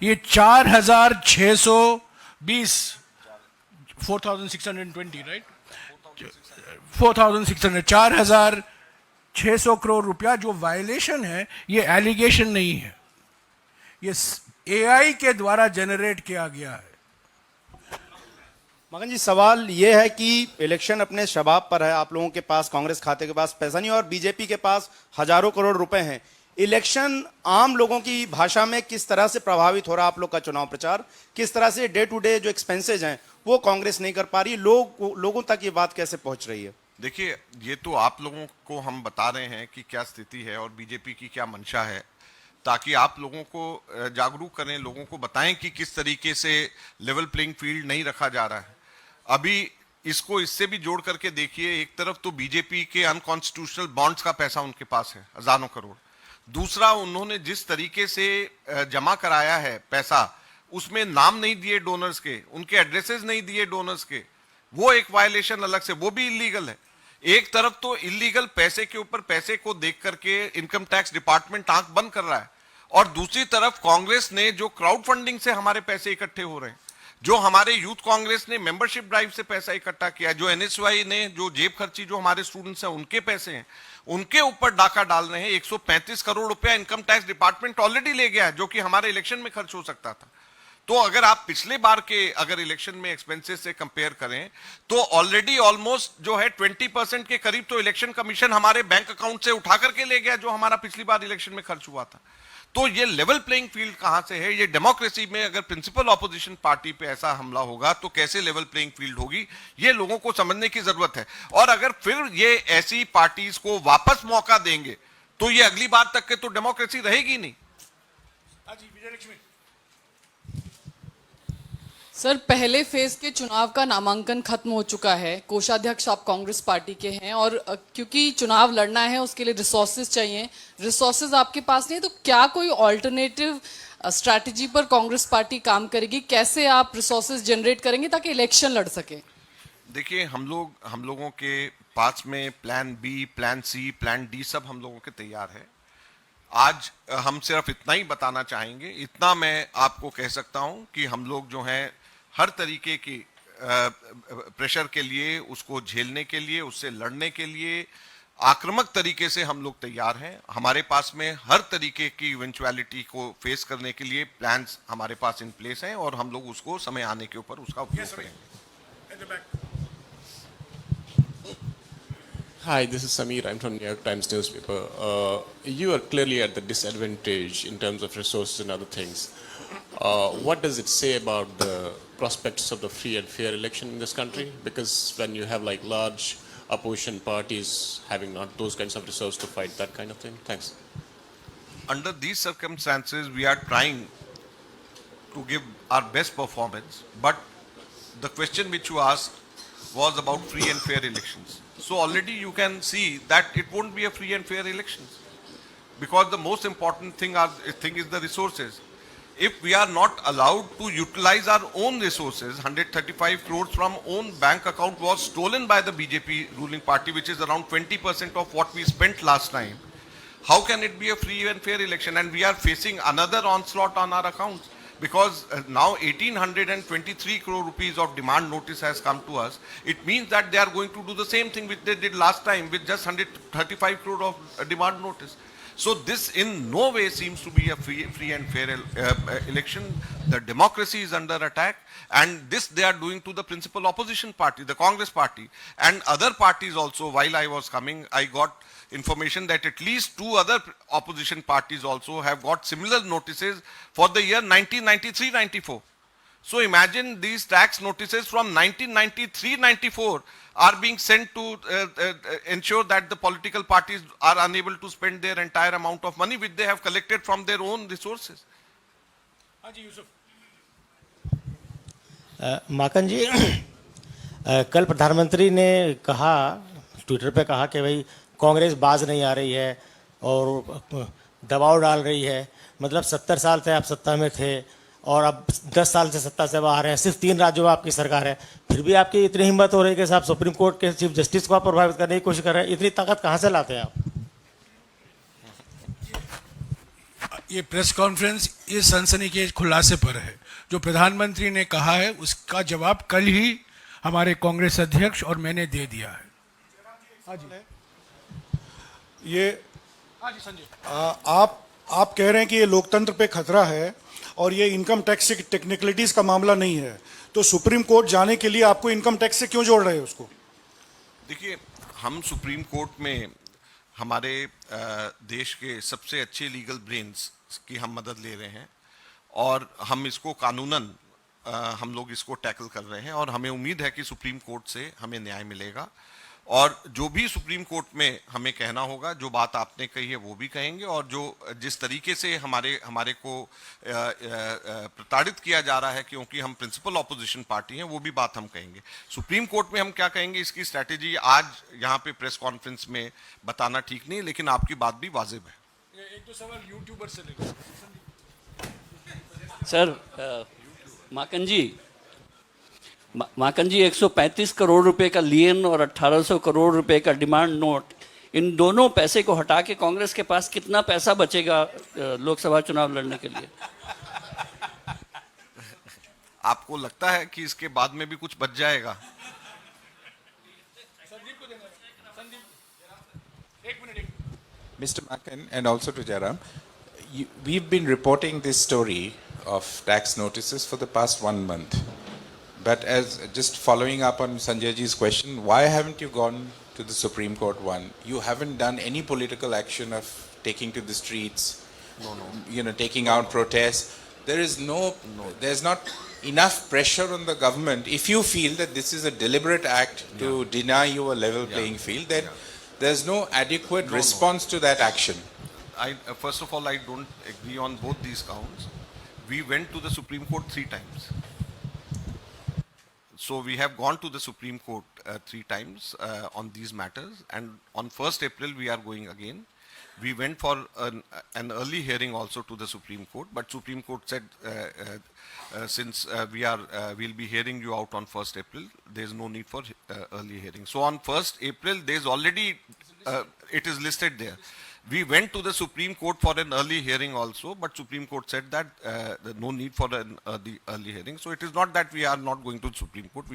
ये 4620 4620 राइट, 4600 करोड़ रुपया जो वायलेशन है, ये एलिगेशन नहीं है, ये एआई के द्वारा जनरेट किया गया है। मगन जी, सवाल ये है कि इलेक्शन अपने शबाब पर है, आप लोगों के पास, कांग्रेस खाते के पास पैसा नहीं और बीजेपी के पास हजारों करोड़ रुपए हैं। इलेक्शन आम लोगों की भाषा में किस तरह से प्रभावित हो रहा है आप लोग का चुनाव प्रचार, किस तरह से डे टू डे जो एक्सपेंसेज हैं वो कांग्रेस नहीं कर पा रही, लोगों तक ये बात कैसे पहुंच रही है? देखिए, ये तो आप लोगों को हम बता रहे हैं कि क्या स्थिति है और बीजेपी की क्या मंशा है, ताकि आप लोगों को जागरूक करें, लोगों को बताएं कि किस तरीके से लेवल प्लेइंग फील्ड नहीं रखा जा रहा है। अभी इसको इससे भी जोड़ करके देखिए, एक तरफ तो बीजेपी के अनकॉन्स्टिट्यूशनल बॉन्ड्स का पैसा उनके पास है, हजारों करोड़। दूसरा, उन्होंने जिस तरीके से जमा कराया है पैसा, उसमें नाम नहीं दिए डोनर्स के, उनके एड्रेसेस नहीं दिए डोनर्स के, वो एक वायलेशन अलग से, वो भी इलीगल है। एक तरफ तो इलीगल पैसे के ऊपर पैसे को देख करके इनकम टैक्स डिपार्टमेंट आंख बंद कर रहा है, और दूसरी तरफ कांग्रेस ने जो क्राउड फंडिंग से हमारे पैसे इकट्ठे हो रहे हैं, जो हमारे यूथ कांग्रेस ने मेंबरशिप ड्राइव से पैसा इकट्ठा किया, जो एनएसवाई ने जो जेब खर्ची जो हमारे स्टूडेंट्स हैं उनके पैसे हैं, उनके ऊपर डाका डाल रहे हैं। 135 करोड़ रुपया इनकम टैक्स डिपार्टमेंट ऑलरेडी ले गया है, जो कि हमारे इलेक्शन में खर्च हो सकता था। तो अगर आप पिछले बार के अगर इलेक्शन में एक्सपेंसेस से कंपेयर करें तो ऑलरेडी ऑलमोस्ट जो है 20% के करीब तो इलेक्शन कमीशन हमारे बैंक अकाउंट से उठा करके ले गया, जो हमारा पिछली बार इलेक्शन में खर्च हुआ था। तो ये लेवल प्लेइंग फील्ड कहां से है? ये डेमोक्रेसी में अगर प्रिंसिपल ऑपोजिशन पार्टी पे ऐसा हमला होगा तो कैसे लेवल प्लेइंग फील्ड होगी, ये लोगों को समझने की जरूरत है। और अगर फिर ये ऐसी पार्टीज को वापस मौका देंगे तो ये अगली बार तक के तो डेमोक्रेसी रहेगी नहीं। सर, पहले फेज के चुनाव का नामांकन खत्म हो चुका है, कोषाध्यक्ष आप कांग्रेस पार्टी के हैं, और क्योंकि चुनाव लड़ना है उसके लिए रिसोर्सेज चाहिए, रिसोर्सेज आपके पास नहीं है, तो क्या कोई ऑल्टरनेटिव स्ट्रैटेजी पर कांग्रेस पार्टी काम करेगी? कैसे आप रिसोर्सेज जनरेट करेंगे ताकि इलेक्शन लड़ सके? देखिए, हम लोगों के पास में plan B, plan C, plan D सब हम लोगों के तैयार है। आज हम सिर्फ इतना ही बताना चाहेंगे, इतना मैं आपको कह सकता हूं कि हम लोग जो हैं हर तरीके की प्रेशर के लिए, उसको झेलने के लिए, उससे लड़ने के लिए आक्रामक तरीके से हम लोग तैयार हैं। हमारे पास में हर तरीके की इवेंचुअलिटी को फेस करने के लिए प्लान्स हमारे पास इन प्लेस हैं, और हम लोग उसको समय आने के ऊपर उसका उपयोग करेंगे। Hi, this is Sameer. I'm from New York Times newspaper. You are clearly at the disadvantage in terms of resources and other things. What does it say about the prospects of the free and fair election in this country? Because when you have like large opposition parties having not those kinds of resources to fight that kind of thing. Thanks. Under these circumstances, we are trying to give our best performance, but the question which you asked was about free and fair elections. So already you can see that it won't be a free and fair elections, because the most important thing is the resources. If we are not allowed to utilize our own resources, 135 crores from own bank account was stolen by the BJP ruling party, which is around 20% of what we spent last time. How can it be a free and fair election? And we are facing another onslaught on our accounts, because now 1823 crore rupees of demand notice has come to us. It means that they are going to do the same thing which they did last time with just 135 crore of demand notice. So this in no way seems to be a free and fair election. The democracy is under attack, and this they are doing to the principal opposition party, the Congress party, and other parties also. While I was coming, I got information that at least 2 other opposition parties also have got similar notices for the year 1993-94. So imagine these tax notices from 1993-94 are being sent to ensure that the political parties are unable to spend their entire amount of money which they have collected from their own resources. माकन जी, कल प्रधानमंत्री ने कहा, Twitter पे कहा कि भाई कांग्रेस बाज नहीं आ रही है और दबाव डाल रही है। मतलब 70 साल से आप सत्ता में थे और अब 10 साल से सत्ता से बाहर हैं, सिर्फ 3 राज्यों में आपकी सरकार है, फिर भी आपकी इतनी हिम्मत हो रही है कि साहब सुप्रीम कोर्ट के चीफ जस्टिस को आप प्रभावित करने की कोशिश कर रहे हैं। इतनी ताकत कहाँ से लाते हैं आप? ये प्रेस कॉन्फ्रेंस इस सनसनी के खुलासे पर है। जो प्रधानमंत्री ने कहा है उसका जवाब कल ही हमारे कांग्रेस अध्यक्ष और मैंने दे दिया है। ये आप कह रहे हैं कि ये लोकतंत्र पे खतरा है और ये इनकम टैक्स की टेक्निकलिटीज का मामला नहीं है, तो सुप्रीम कोर्ट जाने के लिए आपको इनकम टैक्स से क्यों जोड़ रहे हैं उसको? देखिए, हम सुप्रीम कोर्ट में हमारे देश के सबसे अच्छे लीगल ब्रेन्स की हम मदद ले रहे हैं और हम इसको कानूनन हम लोग इसको टैकल कर रहे हैं और हमें उम्मीद है कि सुप्रीम कोर्ट से हमें न्याय मिलेगा और जो भी सुप्रीम कोर्ट में हमें कहना होगा, जो बात आपने कही है वो भी कहेंगे और जो जिस तरीके से हमारे को प्रताड़ित किया जा रहा है क्योंकि हम प्रिंसिपल ऑपोजिशन पार्टी हैं, वो भी बात हम कहेंगे। सुप्रीम कोर्ट में हम क्या कहेंगे इसकी स्ट्रैटेजी आज यहाँ पे प्रेस कॉन्फ्रेंस में बताना ठीक नहीं, लेकिन आपकी बात भी वाजिब है। एक दो सवाल यूट्यूबर से ले सर, माकन जी 135 करोड़ रुपए का लियन और 1800 करोड़ रुपए का डिमांड नोट, इन दोनों पैसे को हटा के कांग्रेस के पास कितना पैसा बचेगा लोकसभा चुनाव लड़ने के लिए? आपको लगता है कि इसके बाद में भी कुछ बच जाएगा? Mr. Makan and also to Jairam, we've been reporting this story of tax notices for the past 1 month. But as just following up on Sanjay ji's question, why haven't you gone to the Supreme Court? One, you haven't done any political action of taking to the streets, taking out protests. There's not enough pressure on the government. If you feel that this is a deliberate act to deny you a level playing field, then there's no adequate response to that action. First of all, I don't agree on both these counts. We went to the Supreme Court 3 times. So we have gone to the Supreme Court 3 times on these matters, and on 1st April we are going again. We went for an early hearing also to the Supreme Court, but Supreme Court said since we'll be hearing you out on 1st April, there is no need for early hearing. So on 1st April, there is already it is listed there. We went to the Supreme Court for an early hearing also, but Supreme Court said that no need for an early hearing. So it is not that we are not going to the Supreme Court.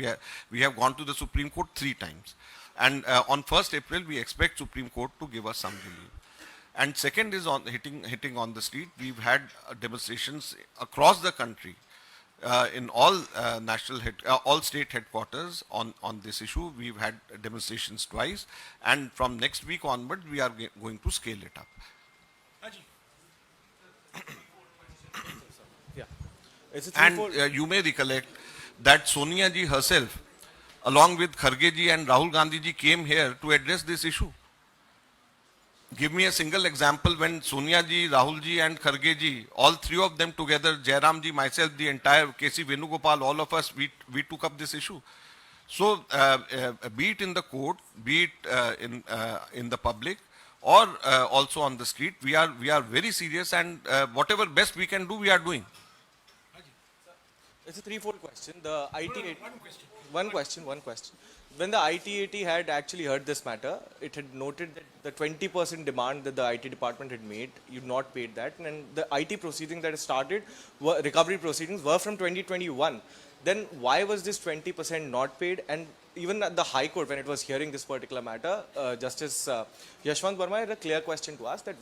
We have gone to the Supreme Court 3 times. And on 1st April, we expect Supreme Court to give us some relief. And second is on hitting on the street. We've had demonstrations across the country in all all state headquarters on this issue. We've had demonstrations twice, and from next week onward, we are going to scale it up. And you may recollect that Sonia ji herself, along with Kharge ji and Rahul Gandhi ji, came here to address this issue. Give me a single example when Sonia ji, Rahul ji and Kharge ji, all 3 of them together, Jairam ji, myself, the entire KC Venugopal, all of us, we took up this issue. So be it in the court, be it in the public, or also on the street, we are very serious, and whatever best we can do, we are doing. It's a 3-fold question. The IT one question. When the ITAT had actually heard this matter, it had noted that the 20% demand that the IT department had made, you'd not paid that, and the IT proceedings that started, recovery proceedings, were from 2021. Then why was this 20% not paid? And even at the High Court, when it was hearing this particular matter, Justice Yashwant Verma had a clear question to ask, that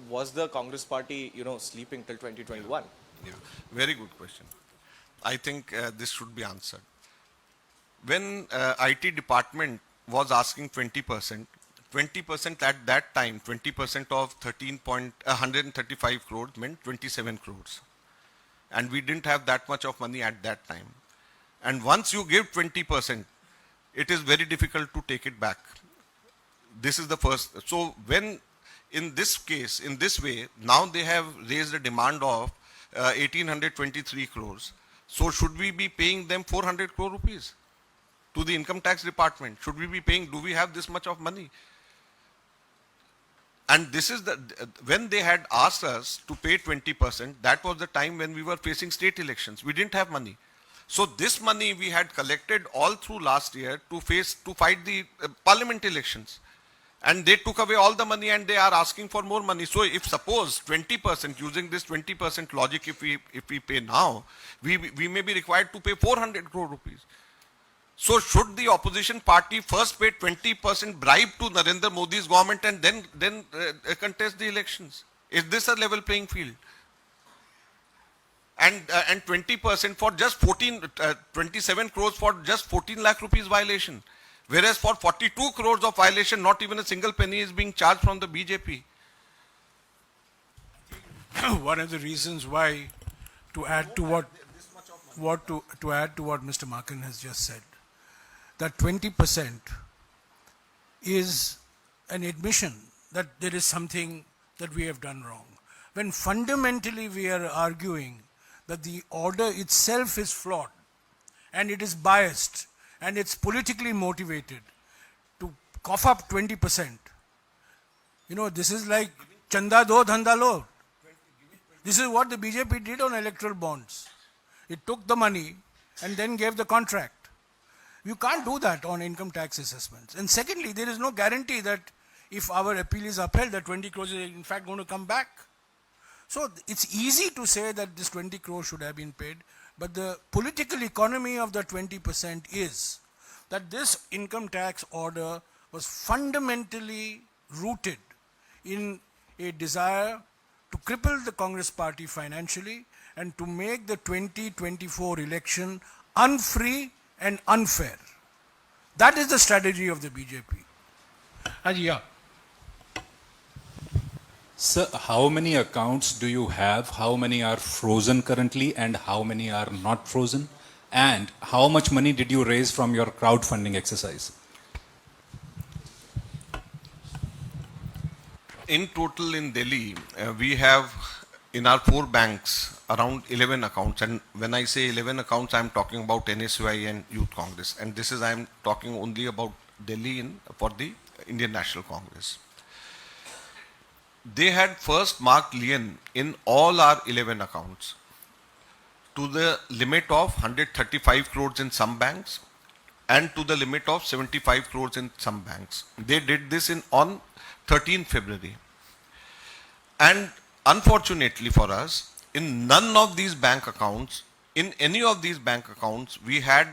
was the Congress party, sleeping till 2021? Yeah, very good question. I think this should be answered. When IT department was asking 20% at that time, 20% of 135 crores meant 27 crores. And we didn't have that much of money at that time. And once you give 20%, it is very difficult to take it back. This is the first. So when in this case, in this way, now they have raised a demand of 1823 crores. So should we be paying them 400 crore rupees to the income tax department? Should we be paying? Do we have this much of money? And this is when they had asked us to pay 20%, that was the time when we were facing state elections. We didn't have money. So this money we had collected all through last year to fight the parliament elections. And they took away all the money and they are asking for more money. So if suppose 20%, using this 20% logic, if we pay now, we may be required to pay 400 crore rupees. So should the opposition party first pay 20% bribe to Narendra Modi's government and then contest the elections? Is this a level playing field? And 20% for just 27 crores for just 14 lakh rupees violation. Whereas for 42 crores of violation, not even a single penny is being charged from the BJP. One of the reasons why, to add to what Mr. Makan has just said, that 20% is an admission that there is something that we have done wrong. When fundamentally we are arguing that the order itself is flawed and it is biased and it's politically motivated, to cough up 20%, this is like chanda do, dhanda lo. This is what the BJP did on electoral bonds. It took the money and then gave the contract. You can't do that on income tax assessments. And secondly, there is no guarantee that if our appeal is upheld, that 20 crores is in fact going to come back. So it's easy to say that this 20 crores should have been paid, but the political economy of the 20% is that this income tax order was fundamentally rooted in a desire to cripple the Congress party financially and to make the 2024 election unfree and unfair. That is the strategy of the BJP. Yeah. Sir, how many accounts do you have? How many are frozen currently and how many are not frozen? And how much money did you raise from your crowdfunding exercise? In total in Delhi, we have in our 4 banks around 11 accounts. And when I say 11 accounts, I am talking about NSUI and Youth Congress. And this is, I am talking only about Delhi for the Indian National Congress. They had first marked lien in all our 11 accounts to the limit of 135 crores in some banks and to the limit of 75 crores in some banks. They did this on 13 February. And unfortunately for us, in none of these bank accounts, in any of these bank accounts, we had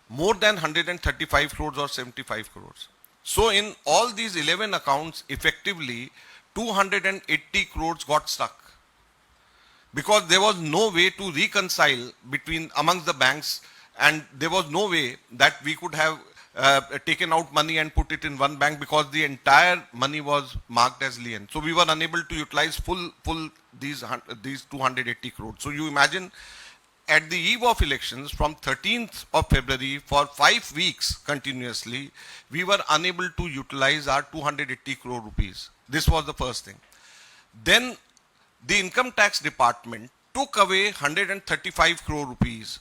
more than 135 crores or 75 crores. So in all these 11 accounts, effectively, 280 crores got stuck because there was no way to reconcile amongst the banks, and there was no way that we could have taken out money and put it in one bank because the entire money was marked as lien. So we were unable to utilize full these 280 crores. So you imagine, at the eve of elections from 13th of February for 5 weeks continuously, we were unable to utilize our 280 crore rupees. This was the first thing. Then the income tax department took away 135 crore rupees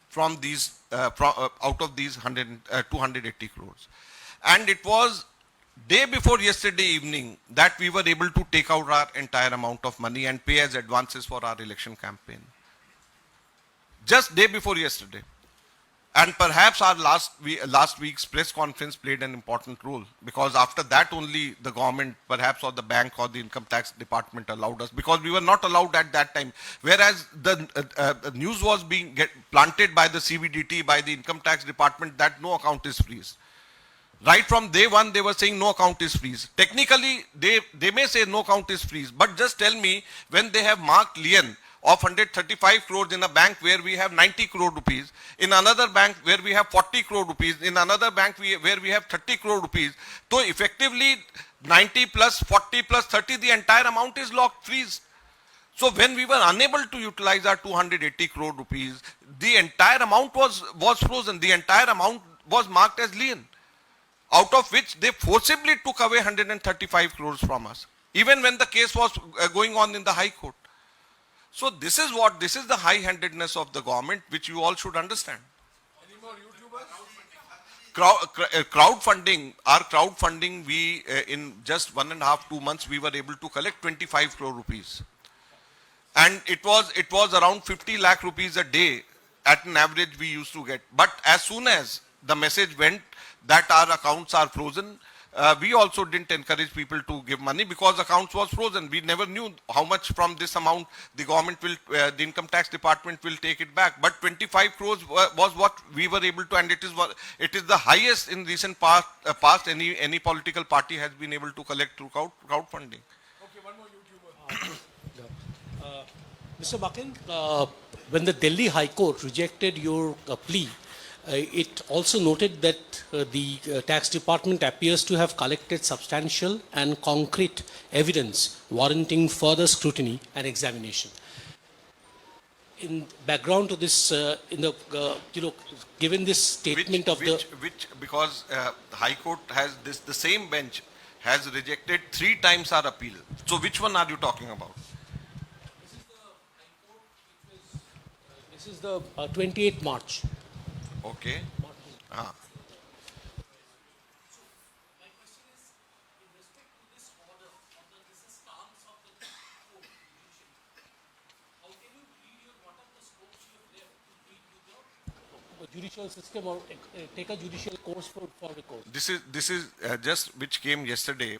from these out of these 280 crores. And it was day before yesterday evening that we were able to take out our entire amount of money and pay as advances for our election campaign. Just day before yesterday. And perhaps our last week's press conference played an important role, because after that only the government, perhaps, or the bank or the income tax department allowed us, because we were not allowed at that time. Whereas the news was being planted by the CBDT, by the income tax department, that no account is freeze. Right from day one, they were saying no account is freeze. Technically, they may say no account is freeze, but just tell me, when they have marked lien of 135 crores in a bank where we have 90 crore rupees, in another bank where we have 40 crore rupees, in another bank where we have 30 crore rupees. So effectively 90 plus 40 plus 30, the entire amount is locked, freeze. So when we were unable to utilize our 280 crore rupees, the entire amount was frozen. The entire amount was marked as lien, out of which they forcibly took away 135 crores from us, even when the case was going on in the High Court. So this is the high-handedness of the government, which you all should understand. Any more YouTubers? Crowdfunding, our crowdfunding, we in just 1.5-2 months, we were able to collect 25 crore rupees. And it was around 50 lakh rupees a day at an average we used to get. But as soon as the message went that our accounts are frozen, we also didn't encourage people to give money because accounts was frozen. We never knew how much from this amount the government will, the income tax department will take it back. But 25 crores was what we were able to, and it is the highest in recent past any political party has been able to collect through crowdfunding. Okay, one more YouTuber. Mr. Makan, when the Delhi High Court rejected your plea, It also noted that the tax department appears to have collected substantial and concrete evidence warranting further scrutiny and examination. In background to this, given this statement because the High Court has the same bench has rejected 3 times our appeal. So which one are you talking about? This is the 28th March. Okay. Ah. Judicial system or take a judicial course for the court. This is just which came yesterday,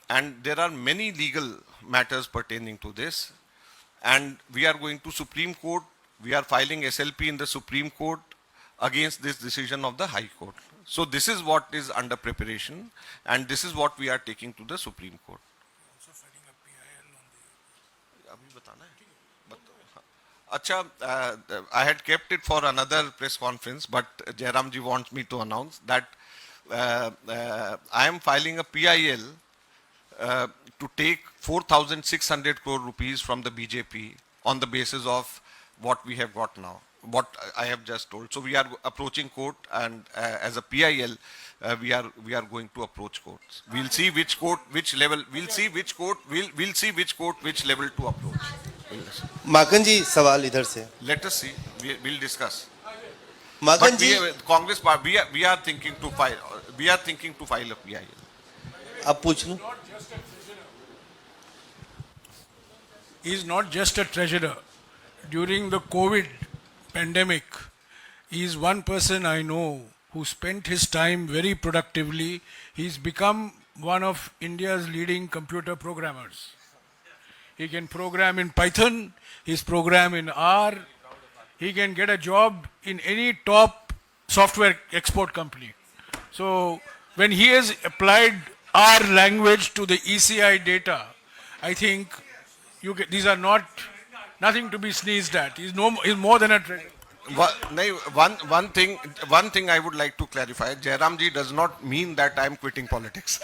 and there are many legal matters pertaining to this, and we are going to Supreme Court. We are filing SLP in the Supreme Court against this decision of the High Court. So this is what is under preparation, and this is what we are taking to the Supreme Court. Acha, I had kept it for another press conference, but Jairam ji wants me to announce that I am filing a PIL to take 4,600 crore rupees from the BJP on the basis of what we have got now, what I have just told. So we are approaching court, and as a PIL, we are going to approach courts. We'll see which court, which level. We'll see which court. We'll see which court, which level to approach. माकन जी सवाल इधर से. Let us see. We'll discuss. Maken ji, Congress party, we are thinking to file. We are thinking to file a PIL. आप पूछ लो. He is not just a treasurer. During the COVID pandemic, he is one person I know who spent his time very productively. He's become one of India's leading computer programmers. He can program in Python, he's program in R. He can get a job in any top software export company. So when he has applied R language to the ECI data, I think these are nothing to be sneezed at. He's more than a treasurer. One thing I would like to clarify. Jairam ji does not mean that I am quitting politics.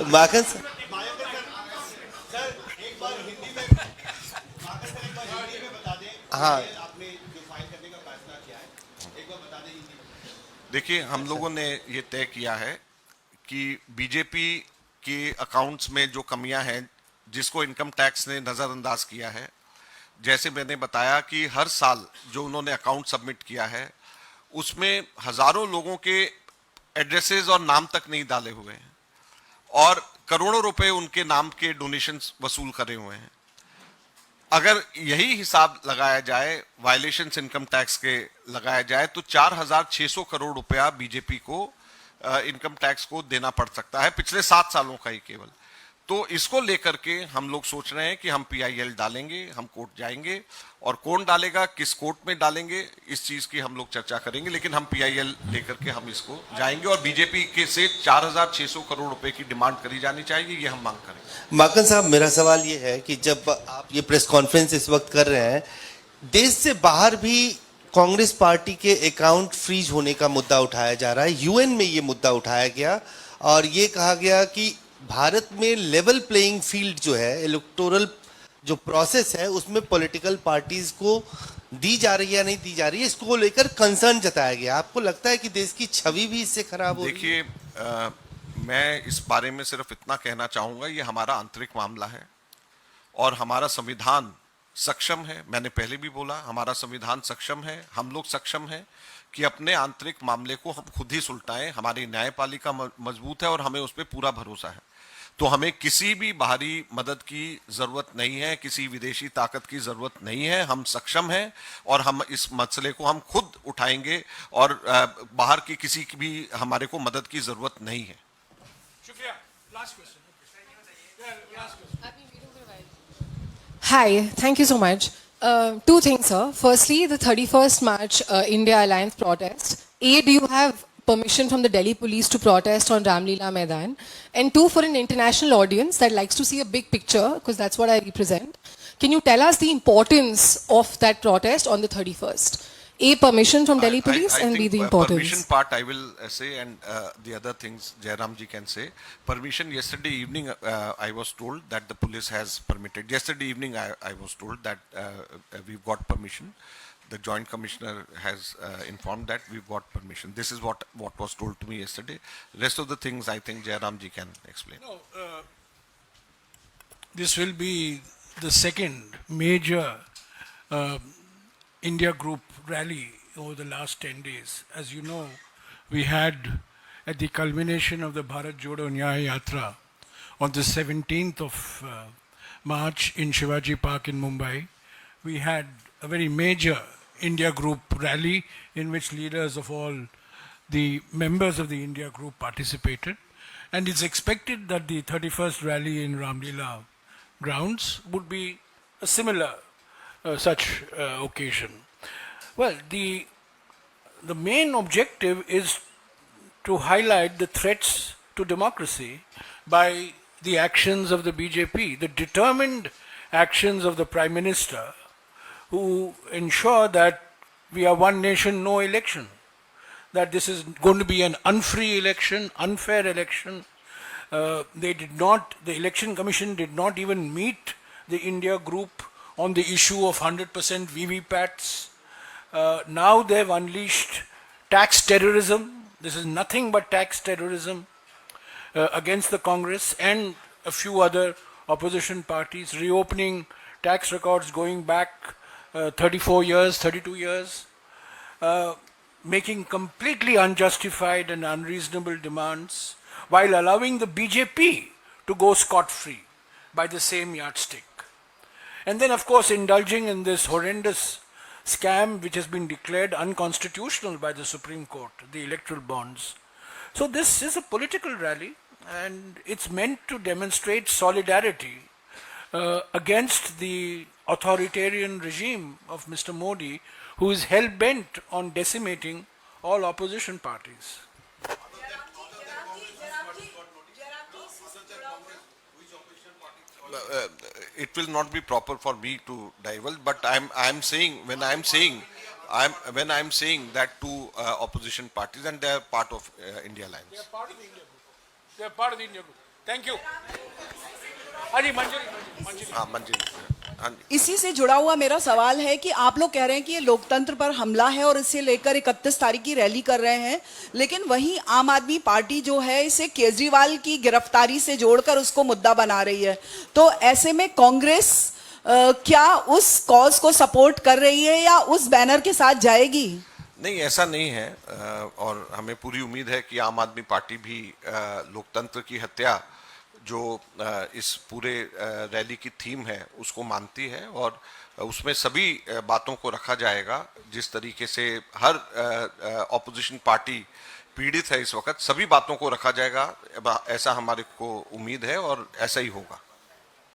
Maken sir. हाँ. देखिए, हम लोगों ने ये तय किया है कि बीजेपी के अकाउंट्स में जो कमियां हैं, जिसको इनकम टैक्स ने नजरअंदाज किया है, जैसे मैंने बताया कि हर साल जो उन्होंने अकाउंट सबमिट किया है, उसमें हजारों लोगों के एड्रेसेस और नाम तक नहीं डाले हुए हैं और करोड़ों रुपए उनके नाम के डोनेशंस वसूल करे हुए हैं. अगर यही हिसाब लगाया जाए, वायलेशंस इनकम टैक्स के लगाया जाए, तो 4,600 करोड़ रुपया बीजेपी को इनकम टैक्स को देना पड़ सकता है पिछले 7 सालों का ही केवल. तो इसको लेकर के हम लोग सोच रहे हैं कि हम PIL डालेंगे, हम कोर्ट जाएंगे, और कौन डालेगा, किस कोर्ट में डालेंगे, इस चीज की हम लोग चर्चा करेंगे, लेकिन हम PIL लेकर के हम इसको जाएंगे और बीजेपी के से 4,600 करोड़ रुपए की डिमांड करी जानी चाहिए, ये हम मांग करेंगे. माकन साहब, मेरा सवाल ये है कि जब आप ये प्रेस कॉन्फ्रेंस इस वक्त कर रहे हैं, देश से बाहर भी कांग्रेस पार्टी के अकाउंट फ्रीज होने का मुद्दा उठाया जा रहा है. UN में ये मुद्दा उठाया गया और ये कहा गया कि भारत में लेवल प्लेइंग फील्ड जो है, इलेक्टोरल जो प्रोसेस है, उसमें पॉलिटिकल पार्टीज को दी जा रही है या नहीं दी जा रही है, इसको लेकर कंसर्न जताया गया. आपको लगता है कि देश की छवि भी इससे खराब हो रही है? देखिए, मैं इस बारे में सिर्फ इतना कहना चाहूंगा, ये हमारा आंतरिक मामला है और हमारा संविधान सक्षम है. मैंने पहले भी बोला, हमारा संविधान सक्षम है, हम लोग सक्षम हैं कि अपने आंतरिक मामले को हम खुद ही सुलटाएं. हमारी न्यायपालिका मजबूत है और हमें उस पर पूरा भरोसा है. तो हमें किसी भी बाहरी मदद की जरूरत नहीं है, किसी विदेशी ताकत की जरूरत नहीं है. हम सक्षम हैं और हम इस मसले को हम खुद उठाएंगे और बाहर की किसी की भी हमारे को मदद की जरूरत नहीं है. शुक्रिया. Last question. Hi, thank you so much. Two things, sir. Firstly, the 31st March India Alliance protest. A, do you have permission from the Delhi police to protest on Ramlila Maidan? And two, for an international audience that likes to see a big picture, because that's what I represent. Can you tell us the importance of that protest on the 31st? A, permission from Delhi police, and B, think, the importance. Permission part I will say, and the other things Jairam ji can say. Permission, yesterday evening I was told that the police has permitted. Yesterday evening I was told that we've got permission. The Joint Commissioner has informed that we've got permission. This is what was told to me yesterday. Rest of the things I think Jairam ji can explain. No, this will be the second major India Group rally over the last 10 days. As you know, we had at the culmination of the Bharat Jodo Nyaya Yatra on the 17th of March in Shivaji Park in Mumbai, we had a very major India Group rally in which leaders of all the members of the India Group participated. And it's expected that the 31st rally in Ramlila grounds would be a similar such occasion. Well, the main objective is to highlight the threats to democracy by the actions of the BJP, the determined actions of the Prime Minister, who ensure that we are one nation, no election, that this is going to be an unfree election, unfair election. The Election Commission did not even meet the India Group on the issue of 100% VVPATs. Now they've unleashed tax terrorism. This is nothing but tax terrorism against the Congress and a few other opposition parties, reopening tax records going back 34 years, 32 years, making completely unjustified and unreasonable demands, while allowing the BJP to go scot-free by the same yardstick. And then, of course, indulging in this horrendous scam which has been declared unconstitutional by the Supreme Court, the electoral bonds. So this is a political rally, and it's meant to demonstrate solidarity against the authoritarian regime of Mr. Modi, who is hell-bent on decimating all opposition parties. It will not be proper for me to divulge, but I'm saying when I'm saying that two opposition parties, and they are part of India Alliance. They are part of the India Group. They are part of the India Group. Thank you. Haji Manjari. इसी से जुड़ा हुआ मेरा सवाल है कि आप लोग कह रहे हैं कि ये लोकतंत्र पर हमला है और इसे लेकर 31 तारीख की रैली कर रहे हैं, लेकिन वहीं आम आदमी पार्टी जो है इसे केजरीवाल की गिरफ्तारी से जोड़कर उसको मुद्दा बना रही है। तो ऐसे में कांग्रेस क्या उस कॉज को सपोर्ट कर रही है या उस बैनर के साथ जाएगी? नहीं, ऐसा नहीं है, और हमें पूरी उम्मीद है कि आम आदमी पार्टी भी लोकतंत्र की हत्या जो इस पूरे रैली की थीम है उसको मानती है, और उसमें सभी बातों को रखा जाएगा। जिस तरीके से हर ऑपोजिशन पार्टी पीड़ित है इस वक्त, सभी बातों को रखा जाएगा, ऐसा हमारे को उम्मीद है और ऐसा ही होगा।